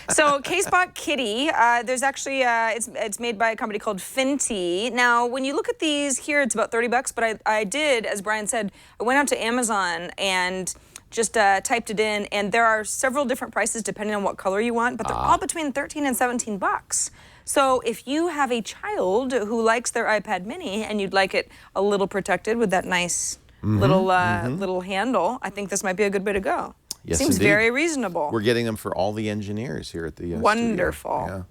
So CaseBot Kitty, there's actually, it's made by a company called Finty. Now, when you look at these here, it's about $30, but I did, as Brian said, I went out to Amazon and just typed it in, and there are several different prices depending on what color you want, but they're all between $13 and $17. So if you have a child who likes their iPad mini and you'd like it a little protected with that nice little handle, I think this might be a good way to go. Yes, Seems indeed. very reasonable. We're getting them for all the engineers here at the Wonderful. studio.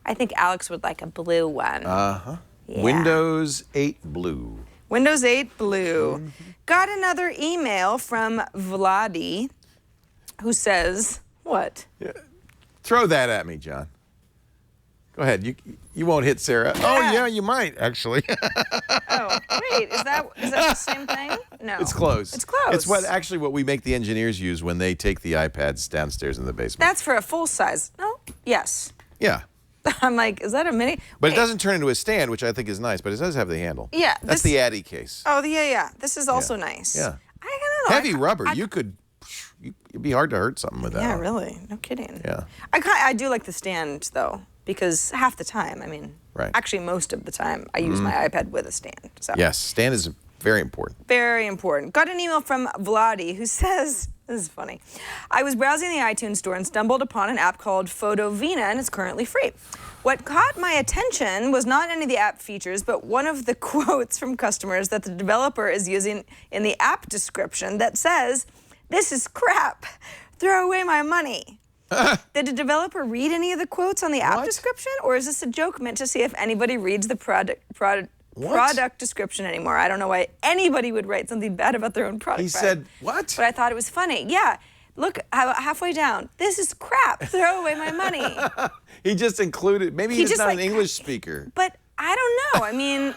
I think Alex would like a blue one. Yeah. Yeah. Windows 8 Blue. Windows 8 Blue. Got another email from Vladi who says, what? Throw that at me, John. Go ahead. You won't hit Sarah. Oh, yeah, you might, actually. Oh, wait, is that the same thing? No. It's close. It's close. It's what we make the engineers use when they take the iPads downstairs in the basement. That's for a full size. No? Yes. Yeah. I'm like, is that a mini? But Wait. it doesn't turn into a stand, which I think is nice, but it does have the handle. Yeah. That's the Addy case. Oh, yeah. This is also nice. Yeah. I don't know. Heavy rubber. It'd be hard to hurt something with that. Yeah, on. really. No kidding. Yeah. I do like the stand, though, because half the time, Right. actually most of the time, I use my iPad with a stand. So. Yes, stand is very important. Very important. Got an email from Vladi who says, this is funny, I was browsing the iTunes store and stumbled upon an app called PhotoViva, and it's currently free. What caught my attention was not any of the app features, but one of the quotes from customers that the developer is using in the app description that says, "This is crap. Throw away my money." Did the developer read any of the quotes on the app description, or is this a joke meant to see if anybody reads the product description anymore? I don't know why anybody would write something bad about their own product. He said, what? But I thought it was funny. Yeah, look, halfway down, this is crap. Throw away my money. He just included, maybe he's not an English speaker. But I don't know.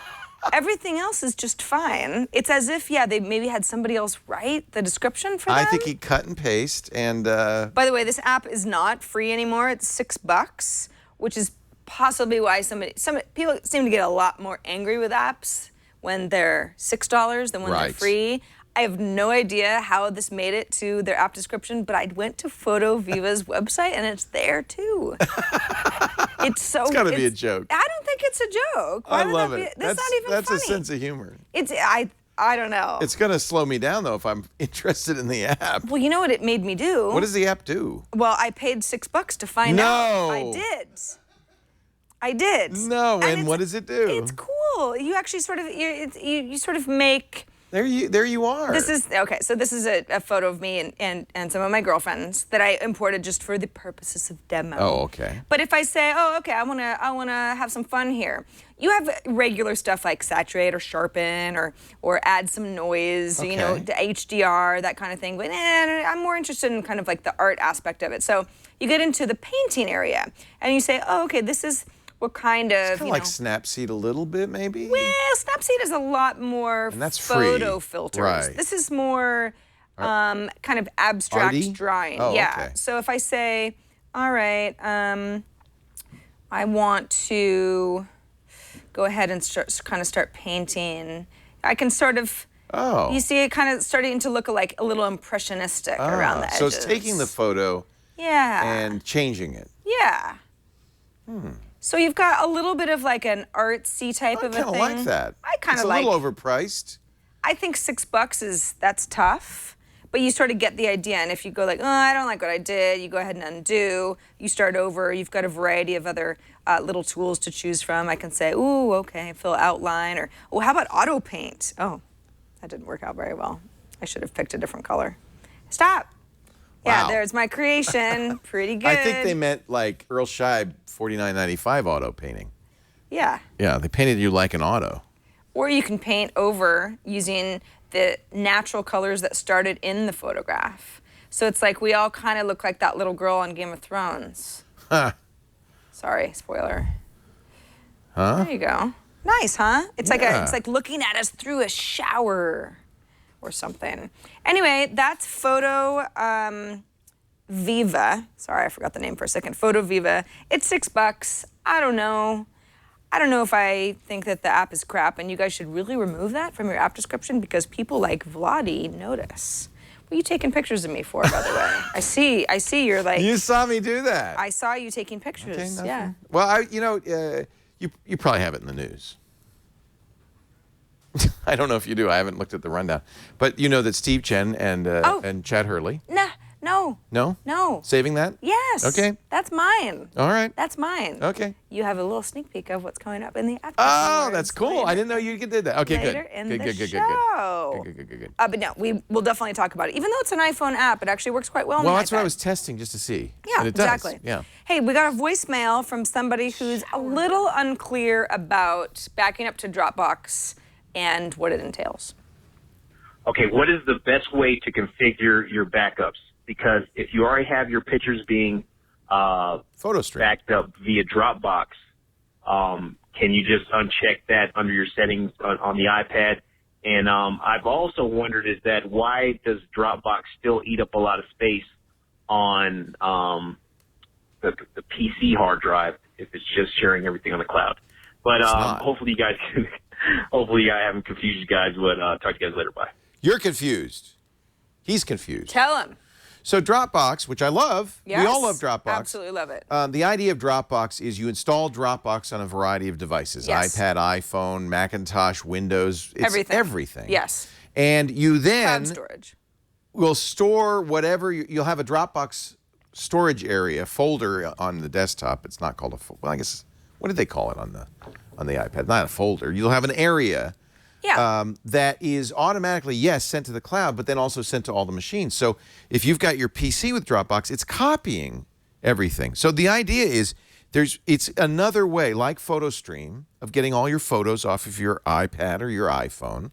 Everything else is just fine. It's as if, they maybe had somebody else write the description for them. I think he cut and paste and... By the way, this app is not free anymore. It's $6, which is possibly why some people seem to get a lot more angry with apps when they're $6 than when they're free. I have no idea how this made it to their app description, but I went to PhotoViva's website and it's there too. It's got to be a joke. I don't think it's a joke. Why I would love that be? it. That's not even That's funny. a sense of humor. I don't know. It's going to slow me down, though, if I'm interested in the app. Well, you know what it made me do? What does the app do? Well, I paid $6 to find out. I did. No, and what does it do? It's cool. You actually sort of you sort of make. There you are. This is okay. So this is a photo of me and some of my girlfriends that I imported just for the purposes of demo. Oh, okay. But if I say, oh, okay, I wanna have some fun here. You have regular stuff like saturate or sharpen or add some noise, Okay. the HDR, that kind of thing. But I'm more interested in kind of like the art aspect of it. So you get into the painting area and you say, oh, okay, this is what kind of, It's kind of like Snapseed a little bit, maybe? Well, Snapseed is a lot more And that's photo free. filters. Right. This is more kind of abstract Arty? drawing. Oh, yeah. okay. So if I say, all right, I want to go ahead and start painting, I can sort of, you see it kind of starting to look like a little impressionistic around the edges. So it's taking the photo and changing it. Yeah. So you've got a little bit of like an artsy type of a thing. I kind of like that. I kind of like. It's a little overpriced. I think $6 that's tough, but you sort of get the idea. And if you go like, oh, I don't like what I did, you go ahead and undo. You start over. You've got a variety of other little tools to choose from. I can say, ooh, okay, fill outline, or oh, how about auto paint? Oh, that didn't work out very well. I should have picked a different color. Stop. Yeah, Wow. there's my creation. Pretty good. I think they meant like Earl Scheib $49.95 auto painting. Yeah. Yeah, they painted you like an auto. Or you can paint over using the natural colors that started in the photograph. So it's like we all kind of look like that little girl on Game of Thrones. Huh. Sorry, spoiler. Huh? There you go. Nice, huh? It's Yeah. it's like looking at us through a shower or something. Anyway, that's PhotoViva. Sorry, I forgot the name for a second. PhotoViva. It's $6. I don't know. I don't know if I think that the app is crap, and you guys should really remove that from your app description because people like Vladi notice. What are you taking pictures of me for, by the way? I see you're like... You saw me do that. I saw you taking pictures, Okay, nothing. yeah. Well, you probably have it in the news. I don't know if you do. I haven't looked at the rundown. But you know that Steve Chen and Chad Hurley. Nah, no. No? No. Saving that? Yes. Okay. That's mine. All right. That's mine. Okay. You have a little sneak peek of what's coming up in the app. Oh, that's cool. I didn't know you did that. Okay, Later good. in Good, the good, good, show. good, good, good, good. But no, we will definitely talk about it. Even though it's an iPhone app, it actually works quite well on Well, the that's what I iPad. was testing just to see. Yeah, And it does. exactly. Yeah. Hey, we got a voicemail from somebody who's a little unclear about backing up to Dropbox and what it entails. Okay, what is the best way to configure your backups? Because if you already have your pictures being PhotoStream. backed up via Dropbox, can you just uncheck that under your settings on the iPad? And I've also wondered is that why does Dropbox still eat up a lot of space on the PC hard drive if it's just sharing everything on the cloud? But hopefully you guys can, hopefully I haven't confused you guys, but talk to you guys later. Bye. You're confused. He's confused. Tell him. So Dropbox, which I love, Yes. we all love Dropbox. Absolutely love it. The idea of Dropbox is you install Dropbox on a variety of devices. Yes. iPad, iPhone, Macintosh, Windows. It's everything. Yes. And you then Cloud storage. will store whatever, you'll have a Dropbox storage area, folder on the desktop. It's not called a folder. Well, I guess, what did they call it on the iPad? Not a folder. You'll have an area that is automatically, yes, sent to the cloud, but then also sent to all the machines. So if you've got your PC with Dropbox, it's copying everything. So the idea is it's another way, like PhotoStream, of getting all your photos off of your iPad or your iPhone.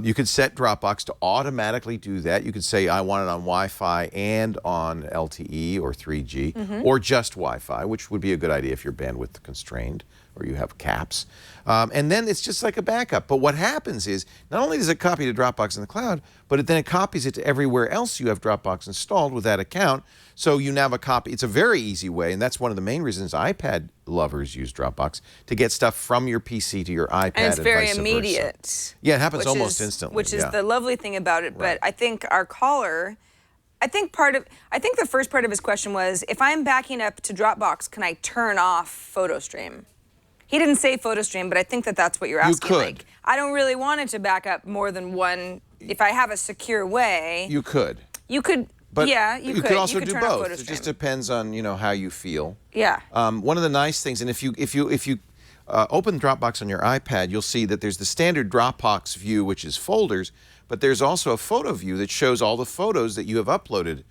You could set Dropbox to automatically do that. You could say, I want it on Wi-Fi and on LTE or 3G, or just Wi-Fi, which would be a good idea if you're bandwidth constrained or you have caps. And then it's just like a backup. But what happens is, not only does it copy to Dropbox in the cloud, but then it copies it to everywhere else you have Dropbox installed with that account. So you now have a copy. It's a very easy way, and that's one of the main reasons iPad lovers use Dropbox, to get stuff from your PC to your iPad And it's very vice immediate. versa. Yeah, it happens almost is, instantly. Which is the lovely thing about it. But I think our caller, I think the first part of his question was, if I'm backing up to Dropbox, can I turn off PhotoStream? He didn't say PhotoStream, but I think that's what you're asking. You could. Like, I don't really want it to back up more than one. If I have a secure way. You could. You could. But yeah, you could. could also you could do turn off both. PhotoStream. It just depends on how you feel. Yeah. One of the nice things, and if you open Dropbox on your iPad, you'll see that there's the standard Dropbox view, which is folders, but there's also a photo view that shows all the photos that you have uploaded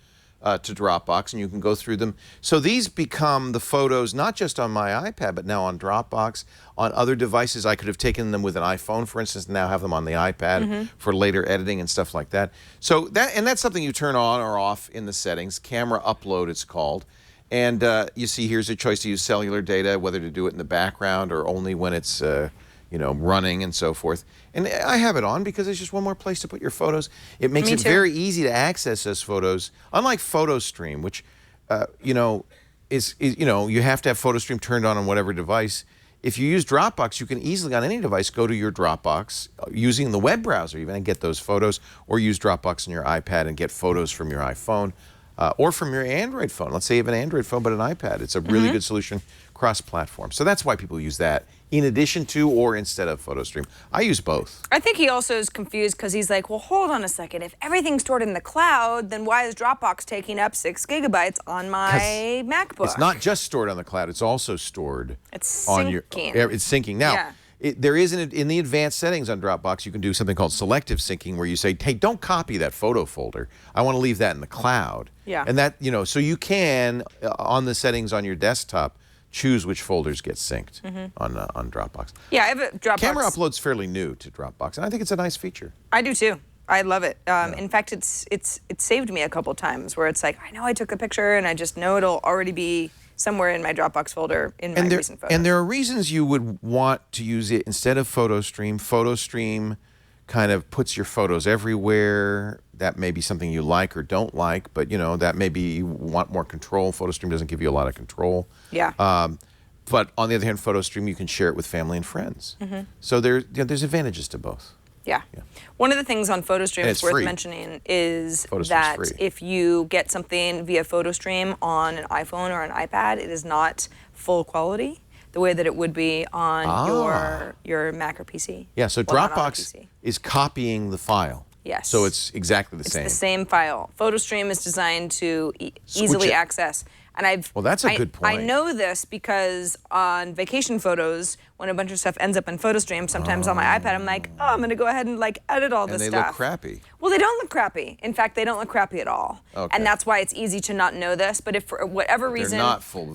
to Dropbox, and you can go through them. So these become the photos, not just on my iPad, but now on Dropbox, on other devices. I could have taken them with an iPhone, for instance, and now have them on the iPad for later editing and stuff like that. So that's something you turn on or off in the settings. Camera upload, it's called. And you see here's a choice to use cellular data, whether to do it in the background or only when it's running and so forth. And I have it on because it's just one more place to put your photos. It makes it very easy to access those photos. Unlike PhotoStream, which you have to have PhotoStream turned on whatever device. If you use Dropbox, you can easily on any device go to your Dropbox using the web browser even and get those photos, or use Dropbox on your iPad and get photos from your iPhone. Or from your Android phone. Let's say you have an Android phone but an iPad. It's a really good solution cross-platform. So that's why people use that in addition to or instead of PhotoStream. I use both. I think he also is confused because he's like, well, hold on a second. If everything's stored in the cloud, then why is Dropbox taking up 6 gigabytes on my MacBook? It's not just stored on the cloud. It's also stored It's on your... syncing. It's syncing. Now, there is in the advanced settings on Dropbox, you can do something called selective syncing, where you say, hey, don't copy that photo folder. I want to leave that in the cloud. Yeah. And that, so you can, on the settings on your desktop, choose which folders get synced on Dropbox. Yeah, I have a Dropbox. Camera upload's fairly new to Dropbox, and I think it's a nice feature. I do too. I love it. In fact, it's saved me a couple times where it's like, I know I took a picture and I just know it'll already be somewhere in my Dropbox folder in my recent photos. And there are reasons you would want to use it instead of PhotoStream. PhotoStream kind of puts your photos everywhere. That may be something you like or don't like, but that maybe you want more control. PhotoStream doesn't give you a lot of control. Yeah. But on the other hand, PhotoStream, you can share it with family and friends. So there's advantages to both. Yeah. One of the things on PhotoStream that's worth mentioning is that if you get something via PhotoStream on an iPhone or an iPad, it is not full quality the way that it would be on your Mac or PC. Yeah, so Dropbox is copying the file. Yes. So it's exactly the same. It's the same file. PhotoStream is designed to easily access. And well, that's a good point. I know this because on vacation photos, when a bunch of stuff ends up in PhotoStream, sometimes on my iPad, I'm like, oh, I'm going to go ahead and edit all this stuff. And they look crappy. Well, they don't look crappy. In fact, they don't look crappy at all. Okay. And that's why it's easy to not know this. But if for whatever reason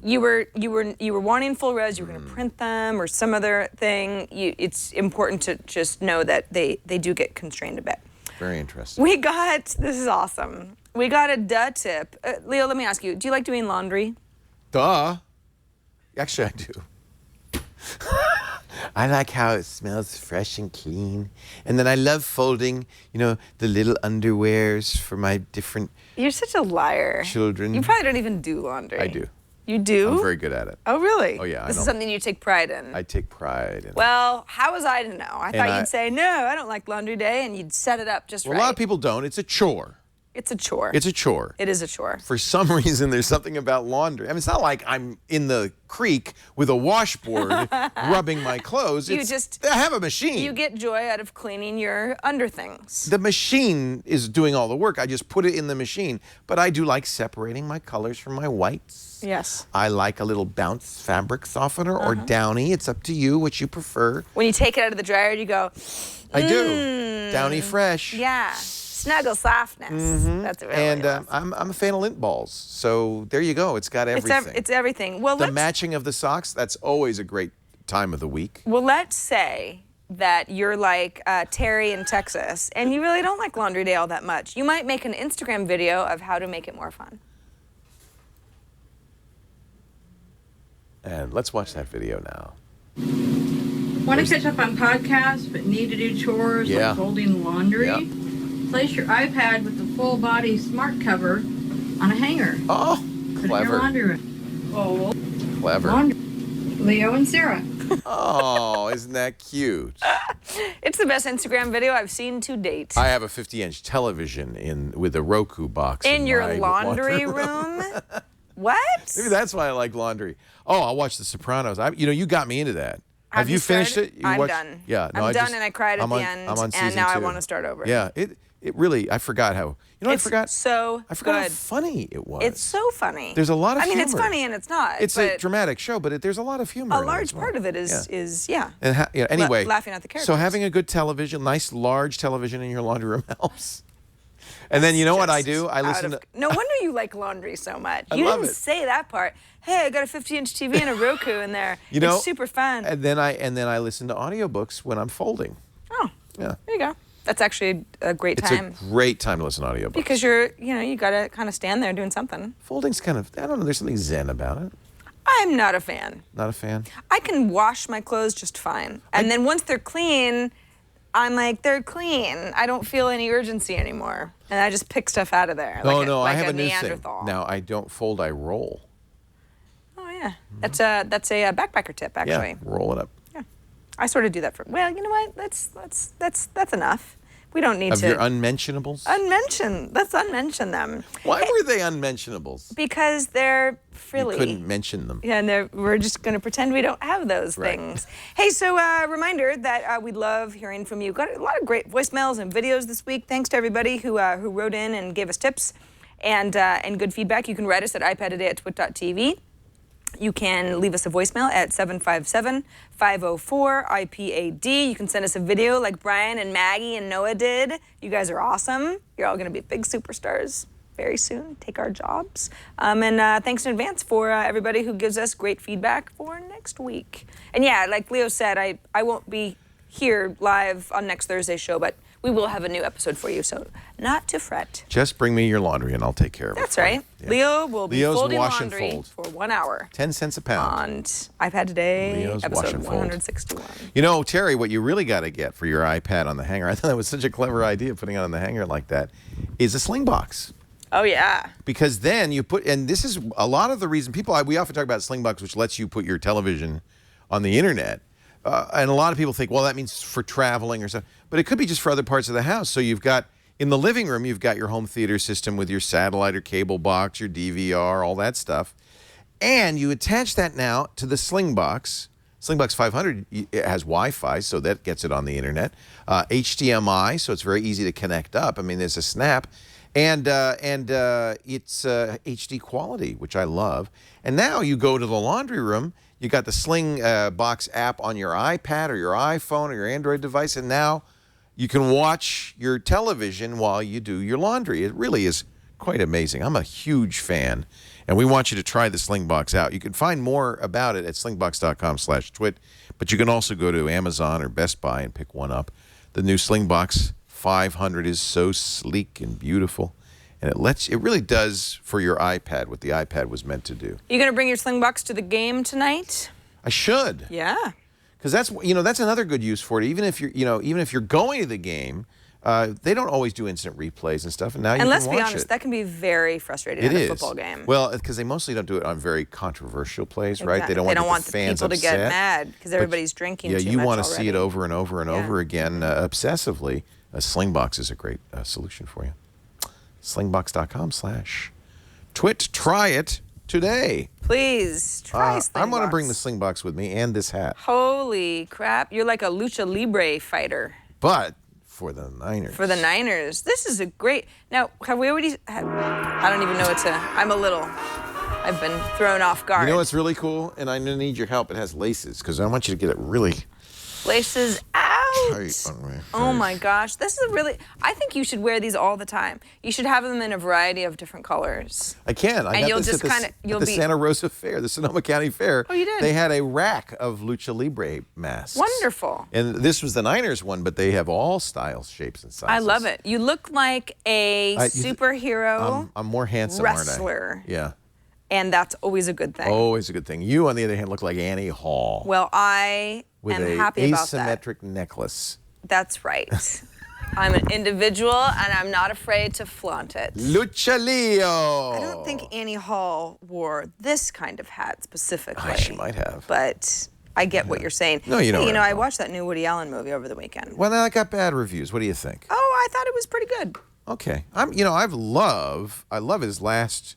you were wanting full res, you were going to print them or some other thing, it's important to just know that they do get constrained a bit. Very interesting. This is awesome. We got a duh tip. Leo, let me ask you, do you like doing laundry? Duh. Actually, I do. I like how it smells fresh and clean. And then I love folding, the little underwears for my different You're such a liar. children. You probably don't even do laundry. I do. You do? I'm very good at it. Oh, really? Oh, yeah. This is something you take pride in. I take pride in it. Well, how was I to know? I thought you'd say, no, I don't like laundry day, and you'd set it up just right. A lot of people don't. It's a chore. It's a chore. It's a chore. It is a chore. For some reason, there's something about laundry. I mean, it's not like I'm in the creek with a washboard rubbing my clothes. I have a machine. You get joy out of cleaning your underthings. The machine is doing all the work. I just put it in the machine. But I do like separating my colors from my whites. Yes. I like a little bounce fabric softener or downy. It's up to you, which you prefer. When you take it out of the dryer, you go, I do. Downy fresh. Yeah. Snuggle softness. That's really awesome. I'm a fan of lint balls. So there you go. It's got everything. It's everything. Well, the matching of the socks, that's always a great time of the week. Well, let's say that you're like Terry in Texas and you really don't like laundry day all that much. You might make an Instagram video of how to make it more fun. And let's watch that video now. Want to catch up on podcasts but need to do chores like folding laundry? Yeah. Place your iPad with the full body smart cover on a hanger. Oh, Put it in your laundry room. Oh, clever. Laundry. Leo and Sarah. Oh, isn't that cute? It's the best Instagram video I've seen to date. I have a 50-inch television with a Roku box. In your laundry room? What? Maybe that's why I like laundry. Oh, I'll watch The Sopranos. You got me into that. Have you finished it? I'm done. Yeah, no, I'm done, and I cried at the end. I'm on season and now 2. I want to start over. Yeah, it really. I forgot how. I forgot. I forgot how funny it was. It's so funny. There's a lot of humor. it's funny and it's not. It's a dramatic show, but there's a lot of humor. A large part of it is And anyway, laughing at the characters. So having a good television, nice large television in your laundry room helps. And then you know what I do? I listen to. No wonder you like laundry so much. You love didn't it. say that part. Hey, I got a 50-inch TV and a Roku in there. It's super fun. And then I listen to audiobooks when I'm folding. Oh. Yeah. There you go. That's actually a great time. It's a great time to listen to audiobooks. Because you got to kind of stand there doing something. Folding's kind of, I don't know, there's something zen about it. I'm not a fan. Not a fan? I can wash my clothes just fine. And then once they're clean, I'm like, they're clean. I don't feel any urgency anymore. And I just pick stuff out of there. I have a new thing. Neanderthal. Now, I don't fold, I roll. Oh, yeah. That's a backpacker tip, actually. Yeah, roll it up. Yeah. I sort of do that well, you know what? That's enough. We don't need to. Of your unmentionables? Let's unmention them. Why were they unmentionables? Because they're frilly. You couldn't mention them. Yeah, and we're just going to pretend we don't have those things. Hey, so reminder that we love hearing from you. Got a lot of great voicemails and videos this week. Thanks to everybody who wrote in and gave us tips and good feedback. You can write us at iPadtoday@twit.tv. You can leave us a voicemail at 757-504-IPAD. You can send us a video like Brian and Maggie and Noah did. You guys are awesome. You're all going to be big superstars very soon. Take our jobs. And thanks in advance for everybody who gives us great feedback for next week. And yeah, like Leo said, I won't be here live on next Thursday's show, but we will have a new episode for you, so not to fret. Just bring me your laundry and I'll take care of it. That's right. Yeah. Leo will be folding wash laundry and fold. for 1 hour. 10 cents a pound. On iPad Today, Leo's wash episode and fold. 161. You know, Terry, what you really got to get for your iPad on the hanger, I thought that was such a clever idea, putting it on the hanger like that, is a Slingbox. Oh, yeah. Because then you put, and this is a lot of the reason we often talk about Slingbox, which lets you put your television on the internet. And a lot of people think, well, that means for traveling or something. But it could be just for other parts of the house. So you've got, in the living room, you've got your home theater system with your satellite or cable box, your DVR, all that stuff. And you attach that now to the Slingbox. Slingbox 500 it has Wi-Fi, so that gets it on the internet. HDMI, so it's very easy to connect up. I mean, there's a snap. And it's HD quality, which I love. And now you go to the laundry room, you got the Slingbox app on your iPad or your iPhone or your Android device, and now you can watch your television while you do your laundry. It really is quite amazing. I'm a huge fan, and we want you to try the Slingbox out. You can find more about it at slingbox.com/twit, but you can also go to Amazon or Best Buy and pick one up. The new Slingbox 500 is so sleek and beautiful, and it really does for your iPad what the iPad was meant to do. You gonna bring your Slingbox to the game tonight? I should. Yeah. Because that's another good use for it. Even if you're going to the game, they don't always do instant replays and stuff. And now you can watch it. And let's be honest, that can be very frustrating at a football game. Well, because they mostly don't do it on very controversial plays, right? Exactly. They don't want the fans people upset. to get mad because everybody's drinking. Yeah, too you much want to already. see it over and over and over again obsessively. A Slingbox is a great solution for you. Slingbox.com/twit. Try it today. Please try Slingbox. I'm going to bring the Slingbox with me and this hat. Holy crap. You're like a Lucha Libre fighter. But for the Niners. For the Niners. This is a great... Now, have we already... I don't even know what to... I've been thrown off guard. You know what's really cool? And I need your help. It has laces, because I want you to get it really... Laces out. Tight on my face. Oh my gosh. This is I think you should wear these all the time. You should have them in a variety of different colors. I can. I got this at the Santa Rosa Fair, the Sonoma County Fair. Oh, you did? They had a rack of Lucha Libre masks. Wonderful. And this was the Niners one, but they have all styles, shapes, and sizes. I love it. You look like a superhero I'm more handsome, wrestler. aren't I? Yeah. And that's always a good thing. Always a good thing. You, on the other hand, look like Annie Hall. Well, I am happy about that. With an asymmetric necklace. That's right. I'm an individual, and I'm not afraid to flaunt it. Lucha Leo! I don't think Annie Hall wore this kind of hat specifically. She might have. But I get what you're saying. No, you know. Hey, I watched that new Woody Allen movie over the weekend. Well, that got bad reviews. What do you think? Oh, I thought it was pretty good. Okay. I love his last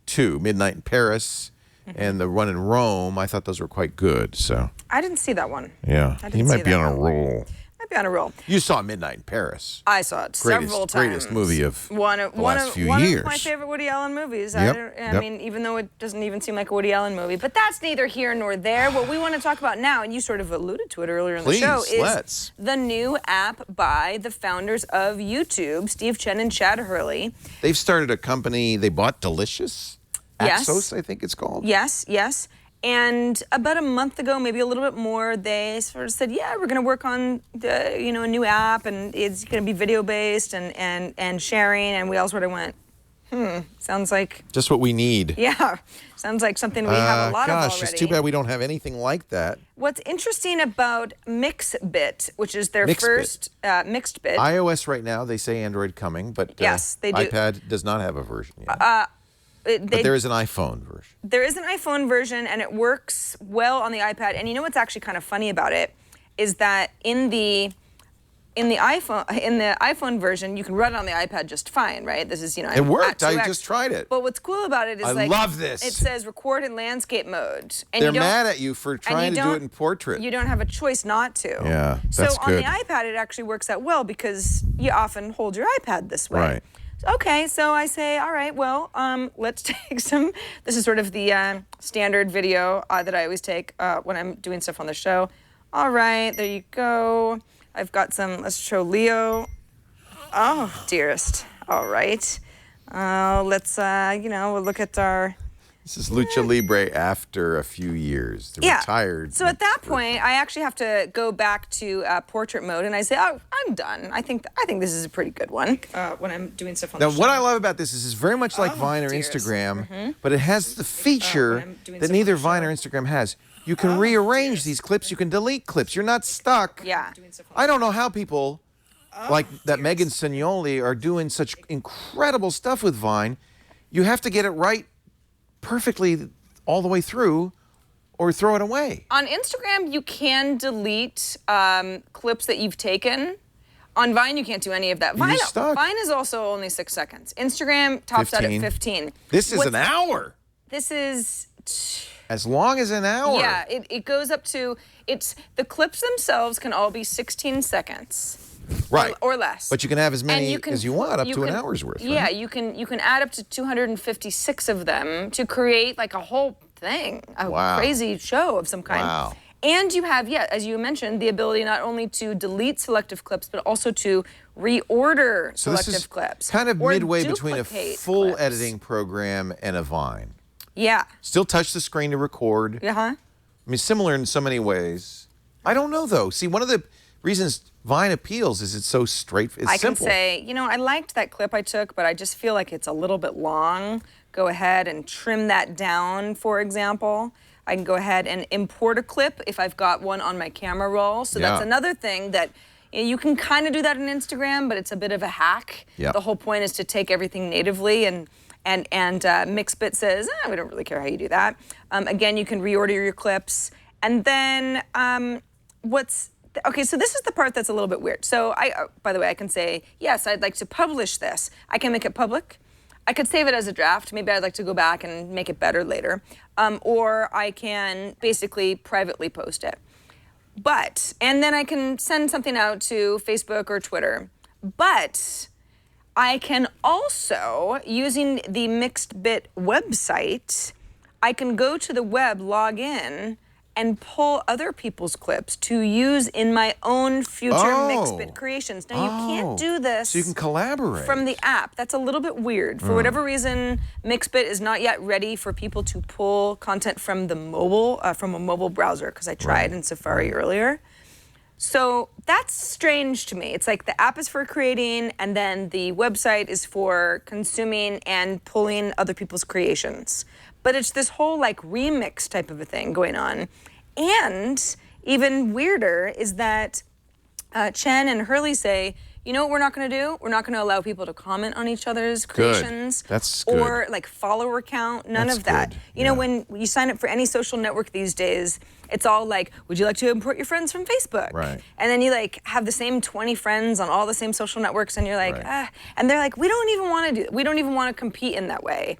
two, Midnight in Paris and the one in Rome. I thought those were quite good. So I didn't see that one. Yeah, he might be on a roll. Might be on a roll. You saw Midnight in Paris. I saw it several times. Greatest movie of the last few years. One of my favorite Woody Allen movies. Yep. I mean, even though it doesn't even seem like a Woody Allen movie, but that's neither here nor there. What we want to talk about now, and you sort of alluded to it earlier in the show, is the new app by the founders of YouTube, Steve Chen and Chad Hurley. They've started a company. They bought Delicious. Yes. Axos, I think it's called. Yes, yes. And about a month ago, maybe a little bit more, they sort of said, yeah, we're going to work on a new app, and it's going to be video-based and sharing. And we all sort of went, sounds like... just what we need. Yeah, sounds like something we have a lot of already. Gosh, it's too bad we don't have anything like that. What's interesting about MixBit, which is their first MixBit... iOS right now, they say Android coming, but yes, they do. iPad does not have a version yet. But there is an iPhone version. There is an iPhone version, and it works well on the iPad. And you know what's actually kind of funny about it is that in the iPhone version, you can run it on the iPad just fine, right? This is it worked. I just tried it. But what's cool about it is I love this. It says record in landscape mode, and they're mad at you for trying to do it in portrait. You don't have a choice not to. Yeah, that's good. So on the iPad, it actually works out well because you often hold your iPad this way. Right. Okay, so I say, all right, well, let's take some. This is sort of the standard video that I always take when I'm doing stuff on the show. All right, there you go. I've got some. Let's show Leo. Oh, dearest. All right. Let's, we'll look at our. This is Lucha Libre after a few years. The retired. So at that point, I actually have to go back to portrait mode, and I say, "Oh, I'm done. I think this is a pretty good one." When I'm doing stuff on the show. Now, what I love about this is it's very much like Vine or Instagram, but it has the feature that neither Vine or Instagram has. You can rearrange these clips. You can delete clips. You're not stuck. Yeah. I don't know how people like that Megan Signoli are doing such incredible stuff with Vine. You have to get it right perfectly all the way through or throw it away. On Instagram, you can delete clips that you've taken. On Vine, you can't do any of that. Vine is also only 6 seconds. Instagram tops out at 15. This is an hour. This is... As long as an hour. Yeah, it goes up to... The clips themselves can all be 16 seconds. Right. Or less. But you can have as many as you want, up to an hour's worth. Yeah, right? you can add up to 256 of them to create like a whole thing, a crazy show of some kind. Wow. And you have, as you mentioned, the ability not only to delete selective clips, but also to reorder selective clips. Kind of midway between a full editing program and a Vine. Yeah. Still touch the screen to record. I mean, similar in so many ways. I don't know, though. See, one of the reasons Vine appeals is it's so straight. It's simple. I can say, I liked that clip I took, but I just feel like it's a little bit long. Go ahead and trim that down, for example. I can go ahead and import a clip if I've got one on my camera roll. So that's another thing that you can kind of do that on Instagram, but it's a bit of a hack. Yep. The whole point is to take everything natively, and MixBit says, we don't really care how you do that. Again, you can reorder your clips. And then okay, so this is the part that's a little bit weird. So by the way, I can say, yes, I'd like to publish this. I can make it public. I could save it as a draft. Maybe I'd like to go back and make it better later. Or I can basically privately post it. And then I can send something out to Facebook or Twitter. But I can also, using the MixBit website, I can go to the web, log in, and pull other people's clips to use in my own future MixBit creations. Now, you can't do this. So you can collaborate. From the app. That's a little bit weird. For whatever reason, MixBit is not yet ready for people to pull content from the mobile, from a mobile browser, because I tried in Safari earlier. So that's strange to me. It's like the app is for creating, and then the website is for consuming and pulling other people's creations. But it's this whole like remix type of a thing going on. And even weirder is that Chen and Hurley say, you know what we're not going to do? We're not going to allow people to comment on each other's creations. That's good. Or like follower count, none of that. You know, when you sign up for any social network these days, it's all like, would you like to import your friends from Facebook? Right. And then you like have the same 20 friends on all the same social networks, and you're like, and they're like, we don't even want to do, we don't even want to compete in that way.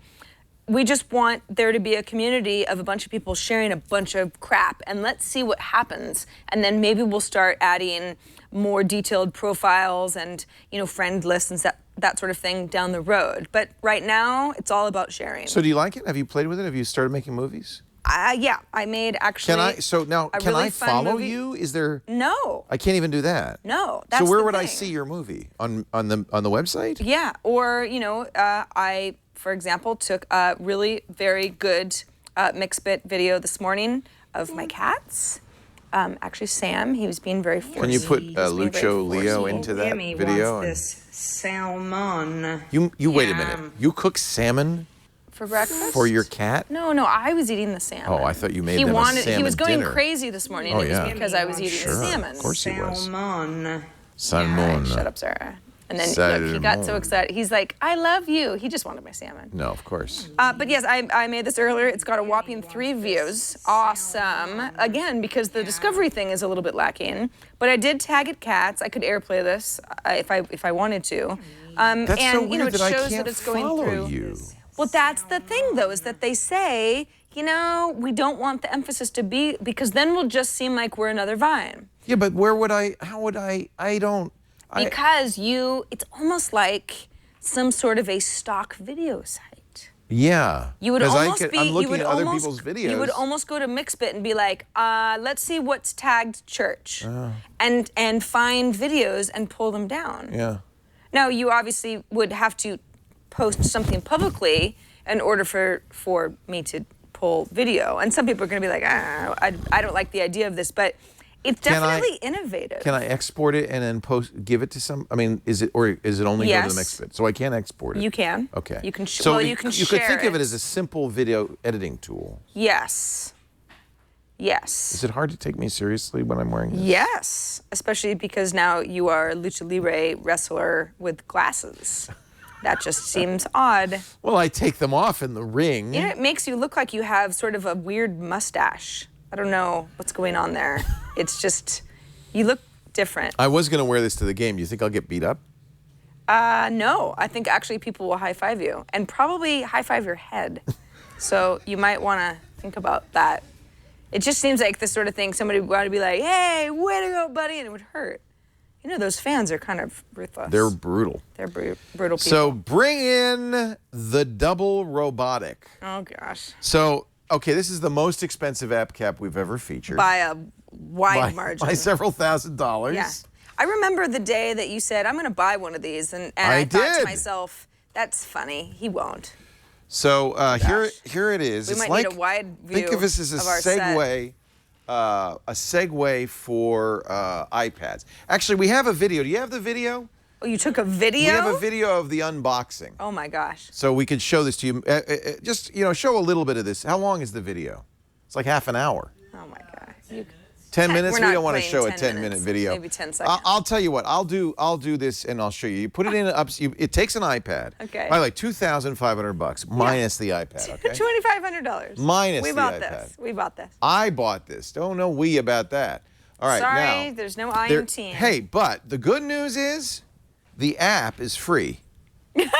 We just want there to be a community of a bunch of people sharing a bunch of crap, and let's see what happens. And then maybe we'll start adding more detailed profiles and, friend lists and that sort of thing down the road. But right now, it's all about sharing. So do you like it? Have you played with it? Have you started making movies? Yeah, I made actually. Can I follow you? Is there? No. I can't even do that. No, that's So where the would I thing. see your movie? On the website? Yeah, or I, for example, took a really very good MixBit video this morning of my cats. Actually, Sam, he was being very forceful. Can you put Lucho Leo into that video? Wants this salmon. You wait a minute. You cook salmon for breakfast for your cat? No, I was eating the salmon. Oh, I thought you made them a salmon He was going dinner. crazy this morning. Oh, It was yeah. because I was eating the salmon. Of course he was. Salmon. Salmon. Shut up, Sarah. And then look, he got so excited. He's like, I love you. He just wanted my salmon. No, of course. But yes, I made this earlier. It's got a whopping 3 views. Awesome. Again, because the discovery thing is a little bit lacking. But I did tag it cats. I could AirPlay this if I wanted to. That's and so weird it that shows I can't that it's going follow through. you. Well, that's the thing, though, is that they say, we don't want the emphasis to be, because then we'll just seem like we're another Vine. Yeah, but how would I don't. Because it's almost like some sort of a stock video site. Yeah. You would almost I'm looking at other people's videos. You would almost go to MixBit and be like, let's see what's tagged church, and find videos and pull them down. Yeah. Now, you obviously would have to post something publicly in order for me to pull video. And some people are going to be like, I don't like the idea of this, but it's definitely innovative. Can I export it and then give it to some? I mean, is it only go to the MixBit? So I can't export it. You can. Okay. You can. You could think of it as a simple video editing tool. Yes. Yes. Is it hard to take me seriously when I'm wearing this? Yes, especially because now you are a Lucha Libre wrestler with glasses. That just seems odd. Well, I take them off in the ring. You know, it makes you look like you have sort of a weird mustache. I don't know what's going on there. It's just, you look different. I was going to wear this to the game. Do you think I'll get beat up? No. I think actually people will high-five you and probably high-five your head. So you might want to think about that. It just seems like the sort of thing somebody would want to be like, hey, way to go, buddy, and it would hurt. You know, those fans are kind of ruthless. They're brutal. They're brutal people. So bring in the double robotic. Oh, gosh. So, okay, this is the most expensive app cap we've ever featured. By a wide margin. By several $1,000s. Yeah. I remember the day that you said, I'm going to buy one of these, and I thought to myself, that's funny. He won't. So here it is. We it's might like, need a wide view think of this as a segue for iPads. Actually, we have a video. Do you have the video? Oh, you took a video? We have a video of the unboxing. Oh my gosh. So we could show this to you. Just, show a little bit of this. How long is the video? It's like half an hour. Oh my God. 10 minutes? We don't want to show a 10-minute video. Maybe 10 seconds. I'll tell you what. I'll do this and I'll show you. You put it in it takes an iPad. Okay. By like $2,500 minus the iPad. Okay. $2,500. Minus we the bought iPad. this. We bought this. I bought this. Don't know we about that. All right. Sorry, now, there's no I in team. Hey, but the good news is the app is free. Yeah,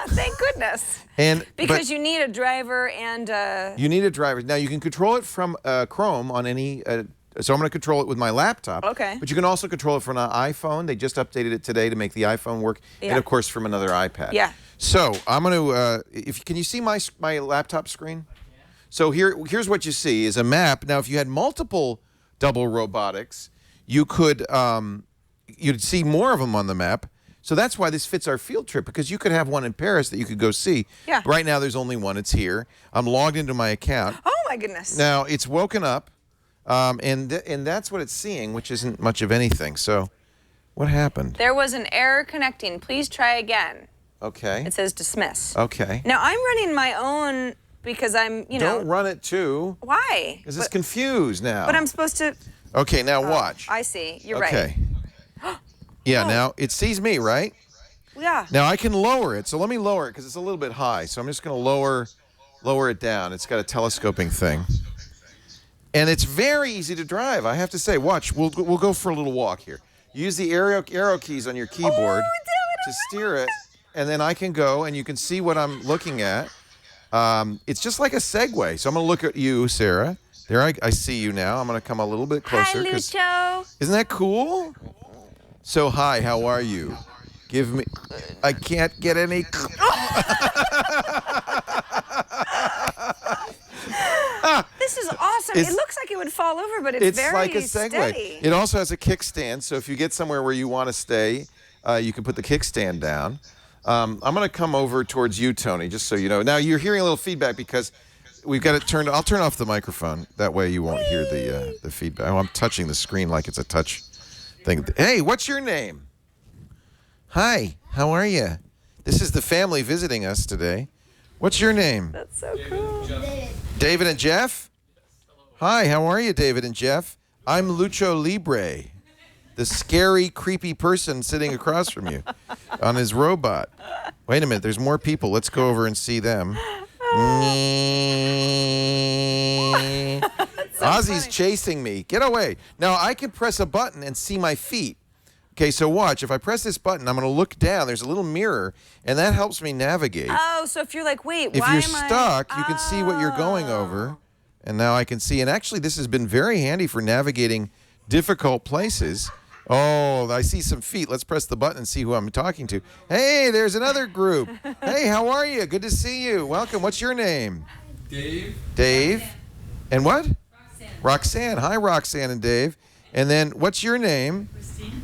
thank goodness. Because you need a driver and. You need a driver. Now you can control it from Chrome on any. So I'm going to control it with my laptop. Okay. But you can also control it from an iPhone. They just updated it today to make the iPhone work, and of course from another iPad. Yeah. So I'm going to. Can you see my laptop screen? So here's what you see is a map. Now if you had multiple double robotics, you could you'd see more of them on the map. So that's why this fits our field trip, because you could have one in Paris that you could go see. Yeah. Right now there's only one. It's here. I'm logged into my account. Oh my goodness. Now it's woken up. And that's what it's seeing, which isn't much of anything. So, what happened? There was an error connecting. Please try again. Okay. It says dismiss. Okay. Now I'm running my own because I'm, Don't run it too. Why? Because it's confused now. But I'm supposed to. Okay, now watch. I see. You're okay. right. Yeah, now it sees me, right? Yeah. Now I can lower it. So let me lower it because it's a little bit high. So I'm just going to lower it down. It's got a telescoping thing. And it's very easy to drive, I have to say. Watch, we'll go for a little walk here. Use the arrow keys on your keyboard to steer it, and then I can go, and you can see what I'm looking at. It's just like a Segway. So I'm going to look at you, Sarah. There, I see you now. I'm going to come a little bit closer. Hi, Lucho. Isn't that cool? So, hi, how are you? Give me... I can't get any... This is awesome. It looks like it would fall over, but it's very like a Segway. steady. It also has a kickstand, so if you get somewhere where you want to stay, you can put the kickstand down. I'm going to come over towards you, Tony, just so you know. Now, you're hearing a little feedback because we've got it turned... I'll turn off the microphone. That way you won't hear the feedback. Oh, I'm touching the screen like it's a touch thing. Hey, what's your name? Hi, how are you? This is the family visiting us today. What's your name? That's so cool. David and Jeff? Hi, how are you, David and Jeff? I'm Lucha Libre, the scary, creepy person sitting across from you on his robot. Wait a minute, there's more people. Let's go over and see them. Ozzy's chasing me. Get away. Now, I can press a button and see my feet. Okay, so watch. If I press this button, I'm going to look down. There's a little mirror, and that helps me navigate. Oh, so if you're like, wait, if why you're am stuck, you can see what you're going over. And now I can see. And actually, this has been very handy for navigating difficult places. Oh, I see some feet. Let's press the button and see who I'm talking to. Hey, there's another group. Hey, how are you? Good to see you. Welcome. What's your name? Dave. Dave. And what? Roxanne. Hi, Roxanne and Dave. And then what's your name?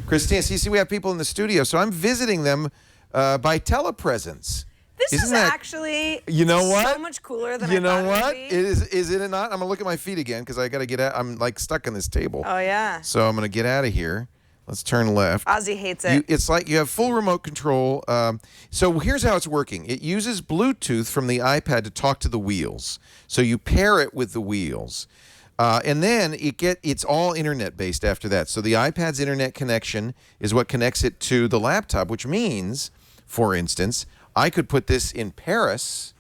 Christine. See, we have people in the studio, so I'm visiting them by telepresence. This Isn't is that, actually you know what? so much cooler than you I know thought what? it would be. Is it not? I'm gonna look at my feet again because I gotta get out. I'm like stuck on this table. Oh yeah. So I'm gonna get out of here. Let's turn left. Ozzy hates it. It's like you have full remote control. So here's how it's working. It uses Bluetooth from the iPad to talk to the wheels. So you pair it with the wheels. And then it's all internet based after that. So the iPad's internet connection is what connects it to the laptop, which means, for instance, I could put this in Paris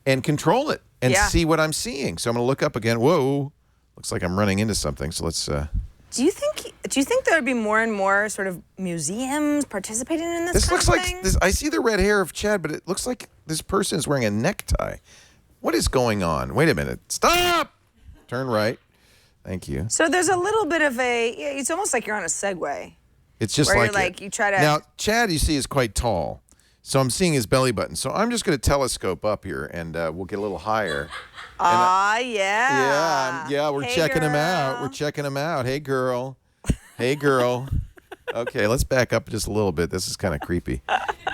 and control it and see what I'm seeing. So I'm going to look up again. Whoa, looks like I'm running into something. So let's. Do you think there would be more and more sort of museums participating in this? This kind looks of like thing? this. I see the red hair of Chad, but it looks like this person is wearing a necktie. What is going on? Wait a minute. Stop. Turn right. Thank you. So there's a little bit of it's almost like you're on a Segway. It's just where like you're like you try to. Now, Chad, you see, is quite tall. So I'm seeing his belly button. So I'm just going to telescope up here, and we'll get a little higher. Yeah, we're checking him out. We're checking him out. Hey, girl. Hey, girl. Okay, let's back up just a little bit. This is kind of creepy.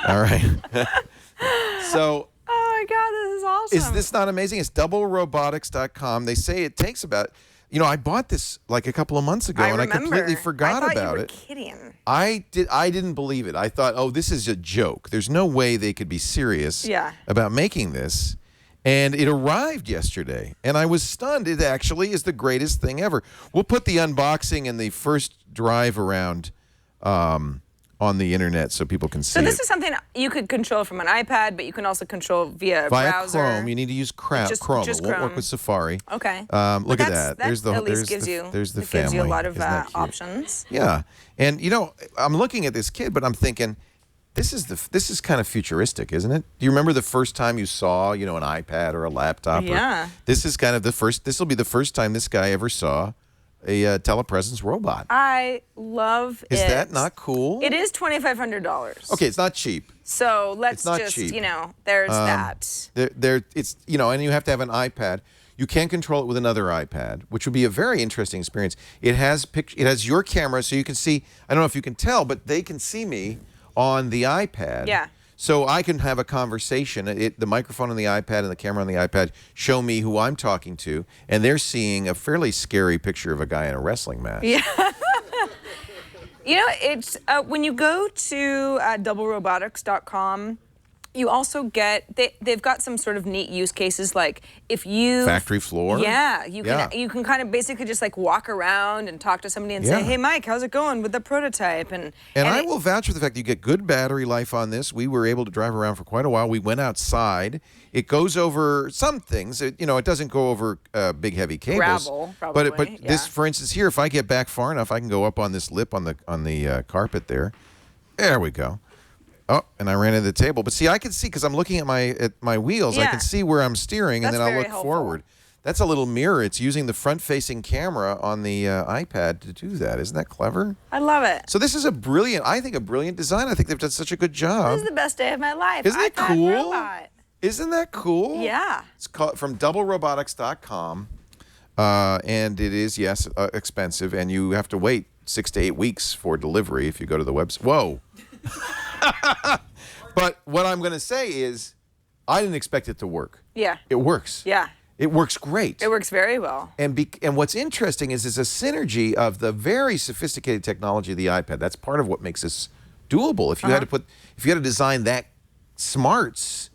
All right. So. Oh, my God, this is awesome. Is this not amazing? It's doublerobotics.com. They say it takes about, I bought this like a couple of months ago, and I completely forgot about it. Kidding. I didn't believe it. I thought, oh, this is a joke. There's no way they could be serious about making this. And it arrived yesterday, and I was stunned. It actually is the greatest thing ever. We'll put the unboxing and the first drive around on the internet so people can see it. So this is something you could control from an iPad, but you can also control via browser. Chrome. You need to use Chrome. Just It won't Chrome. work with Safari. Okay. Look at that. There's the at least there's the family. gives you a lot of Isn't that cute? options. Yeah, and I'm looking at this kid, but I'm thinking, this is kind of futuristic, isn't it? Do you remember the first time you saw, an iPad or a laptop? Yeah. This is kind of the first. This will be the first time this guy ever saw a telepresence robot. I love it. Is that not cool? It is $2,500. Okay, it's not cheap. So let's just, cheap. there's that. It's and you have to have an iPad. You can control it with another iPad, which would be a very interesting experience. It has your camera, so you can see. I don't know if you can tell, but they can see me on the iPad. Yeah. So I can have a conversation. The microphone on the iPad and the camera on the iPad show me who I'm talking to, and they're seeing a fairly scary picture of a guy in a wrestling match. Yeah. It's when you go to doublerobotics.com, you also get they've got some sort of neat use cases, like if you factory floor. Yeah, you can kind of basically just like walk around and talk to somebody and say, "Hey, Mike, how's it going with the prototype?" And I will vouch for the fact that you get good battery life on this. We were able to drive around for quite a while. We went outside. It goes over some things. It doesn't go over big heavy cables. Gravel, probably. But this, for instance, here, if I get back far enough, I can go up on this lip on the carpet there. There we go. Oh, and I ran into the table. But see, I can see, because I'm looking at my wheels, I can see where I'm steering, and then I'll look forward. That's a little mirror. It's using the front-facing camera on the iPad to do that. Isn't that clever? I love it. So this is a brilliant design. I think they've done such a good job. This is the best day of my life. Isn't it iPad cool? Robot. Isn't that cool? Yeah. It's called from doublerobotics.com, and it is, yes, expensive, and you have to wait 6 to 8 weeks for delivery if you go to the website. Whoa. But what I'm going to say is, I didn't expect it to work. Yeah. It works. Yeah. It works great. It works very well. And what's interesting is a synergy of the very sophisticated technology of the iPad. That's part of what makes this doable. If you had to design that smarts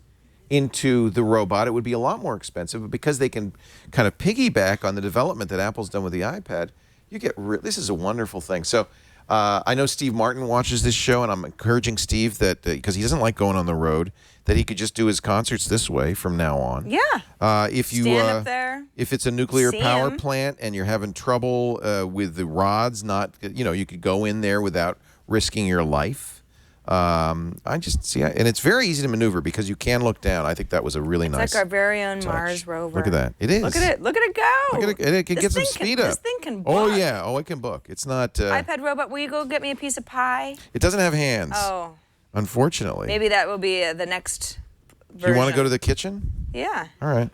into the robot, it would be a lot more expensive. But because they can kind of piggyback on the development that Apple's done with the iPad, you get this is a wonderful thing. So I know Steve Martin watches this show, and I'm encouraging Steve that because he doesn't like going on the road, that he could just do his concerts this way from now on. Yeah. If you stand up there, if it's a nuclear power plant and you're having trouble with the rods, you could go in there without risking your life. I just see, and it's very easy to maneuver because you can look down. I think that was a really nice. It's like our very own touch. Mars rover. Look at that. It is. Look at it. Look at it go. Look at it. And it can get some speed up. This thing can book. Oh yeah. Oh, it can book. It's not. iPad robot, will you go get me a piece of pie? It doesn't have hands. Oh. Unfortunately. Maybe that will be the next version. Do you want to go to the kitchen? Yeah. All right.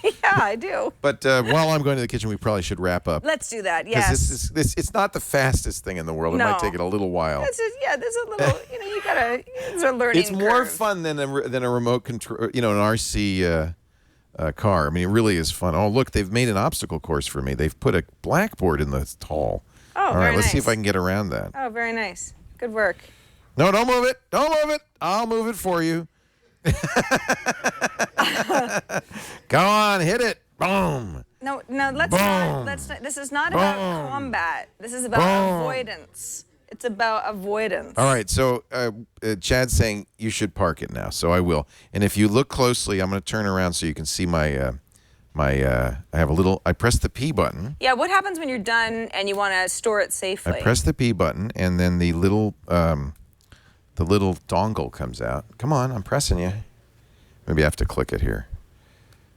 Yeah, I do. But while I'm going to the kitchen, we probably should wrap up. Let's do that. Yes. This it's not the fastest thing in the world. It might take it a little while. There's a little. You gotta. It's a learning. It's more fun than a remote control. An RC car. I mean, it really is fun. Oh, look, they've made an obstacle course for me. They've put a blackboard in the hall. Oh, all right. Let's see if I can get around that. Oh, very nice. Good work. No, don't move it. Don't move it. I'll move it for you. Go on, hit it. Boom. No, let's not. This is not about combat. This is about avoidance. It's about avoidance. All right, so Chad's saying you should park it now, so I will. And if you look closely, I'm going to turn around so you can see my I have a little. I press the P button. Yeah. What happens when you're done and you want to store it safely? I press the P button, and then the little dongle comes out. Come on, I'm pressing you. Maybe I have to click it here.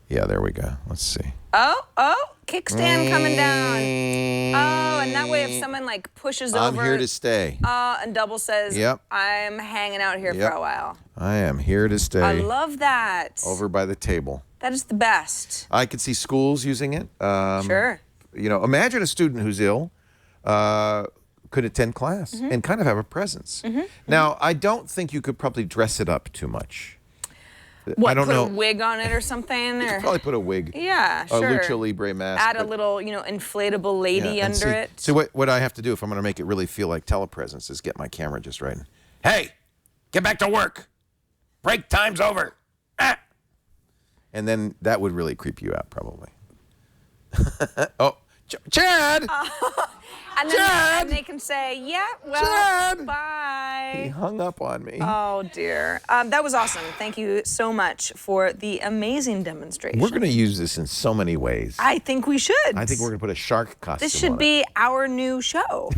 Yeah, there we go. Let's see. Oh, kickstand coming down. Oh, and that way if someone like pushes over. I'm here to stay. And Double says, yep. I'm hanging out here for a while. I am here to stay. I love that. Over by the table. That is the best. I could see schools using it. Sure. Imagine a student who's ill could attend class and kind of have a presence. Now, I don't think you could probably dress it up too much. What, I don't know. Put a wig on it or something? You could probably put a wig. Yeah, a sure. Lucha Libre mask. Add a little, inflatable lady under it. So what I have to do if I'm going to make it really feel like telepresence is get my camera just right. Hey, get back to work. Break time's over. Ah. And then that would really creep you out probably. Oh, Chad! And then they can say, yeah, well, Chad! bye. He hung up on me. Oh, dear. That was awesome. Thank you so much for the amazing demonstration. We're going to use this in so many ways. I think we should. I think we're going to put a shark costume This should on be our new show.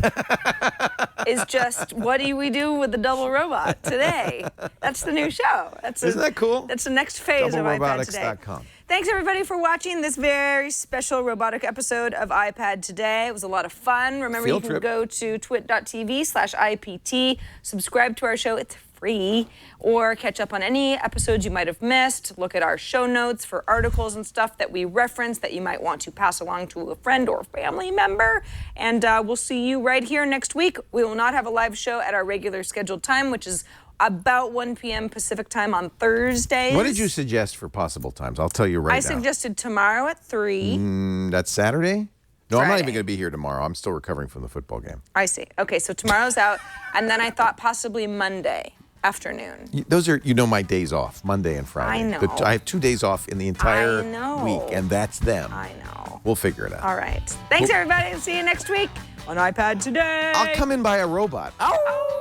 It's just, what do we do with the double robot today? That's the new show. Isn't that cool? That's the next phase of iPad Today. DoubleRobotics.com. Thanks, everybody, for watching this very special robotic episode of iPad Today. It was a lot of fun. Remember, you can go to twit.tv/IPT, subscribe to our show. It's free. Or catch up on any episodes you might have missed. Look at our show notes for articles and stuff that we reference that you might want to pass along to a friend or family member. And we'll see you right here next week. We will not have a live show at our regular scheduled time, which is about 1 p.m. Pacific time on Thursdays. What did you suggest for possible times? I'll tell you right now. I suggested tomorrow at 3. That's Saturday? No, Friday. I'm not even going to be here tomorrow. I'm still recovering from the football game. I see. Okay, so tomorrow's out. And then I thought possibly Monday afternoon. Those are, my days off, Monday and Friday. I know. I have 2 days off in the entire week, and that's them. I know. We'll figure it out. All right. Thanks, everybody, and see you next week on iPad Today. I'll come in by a robot. Oh!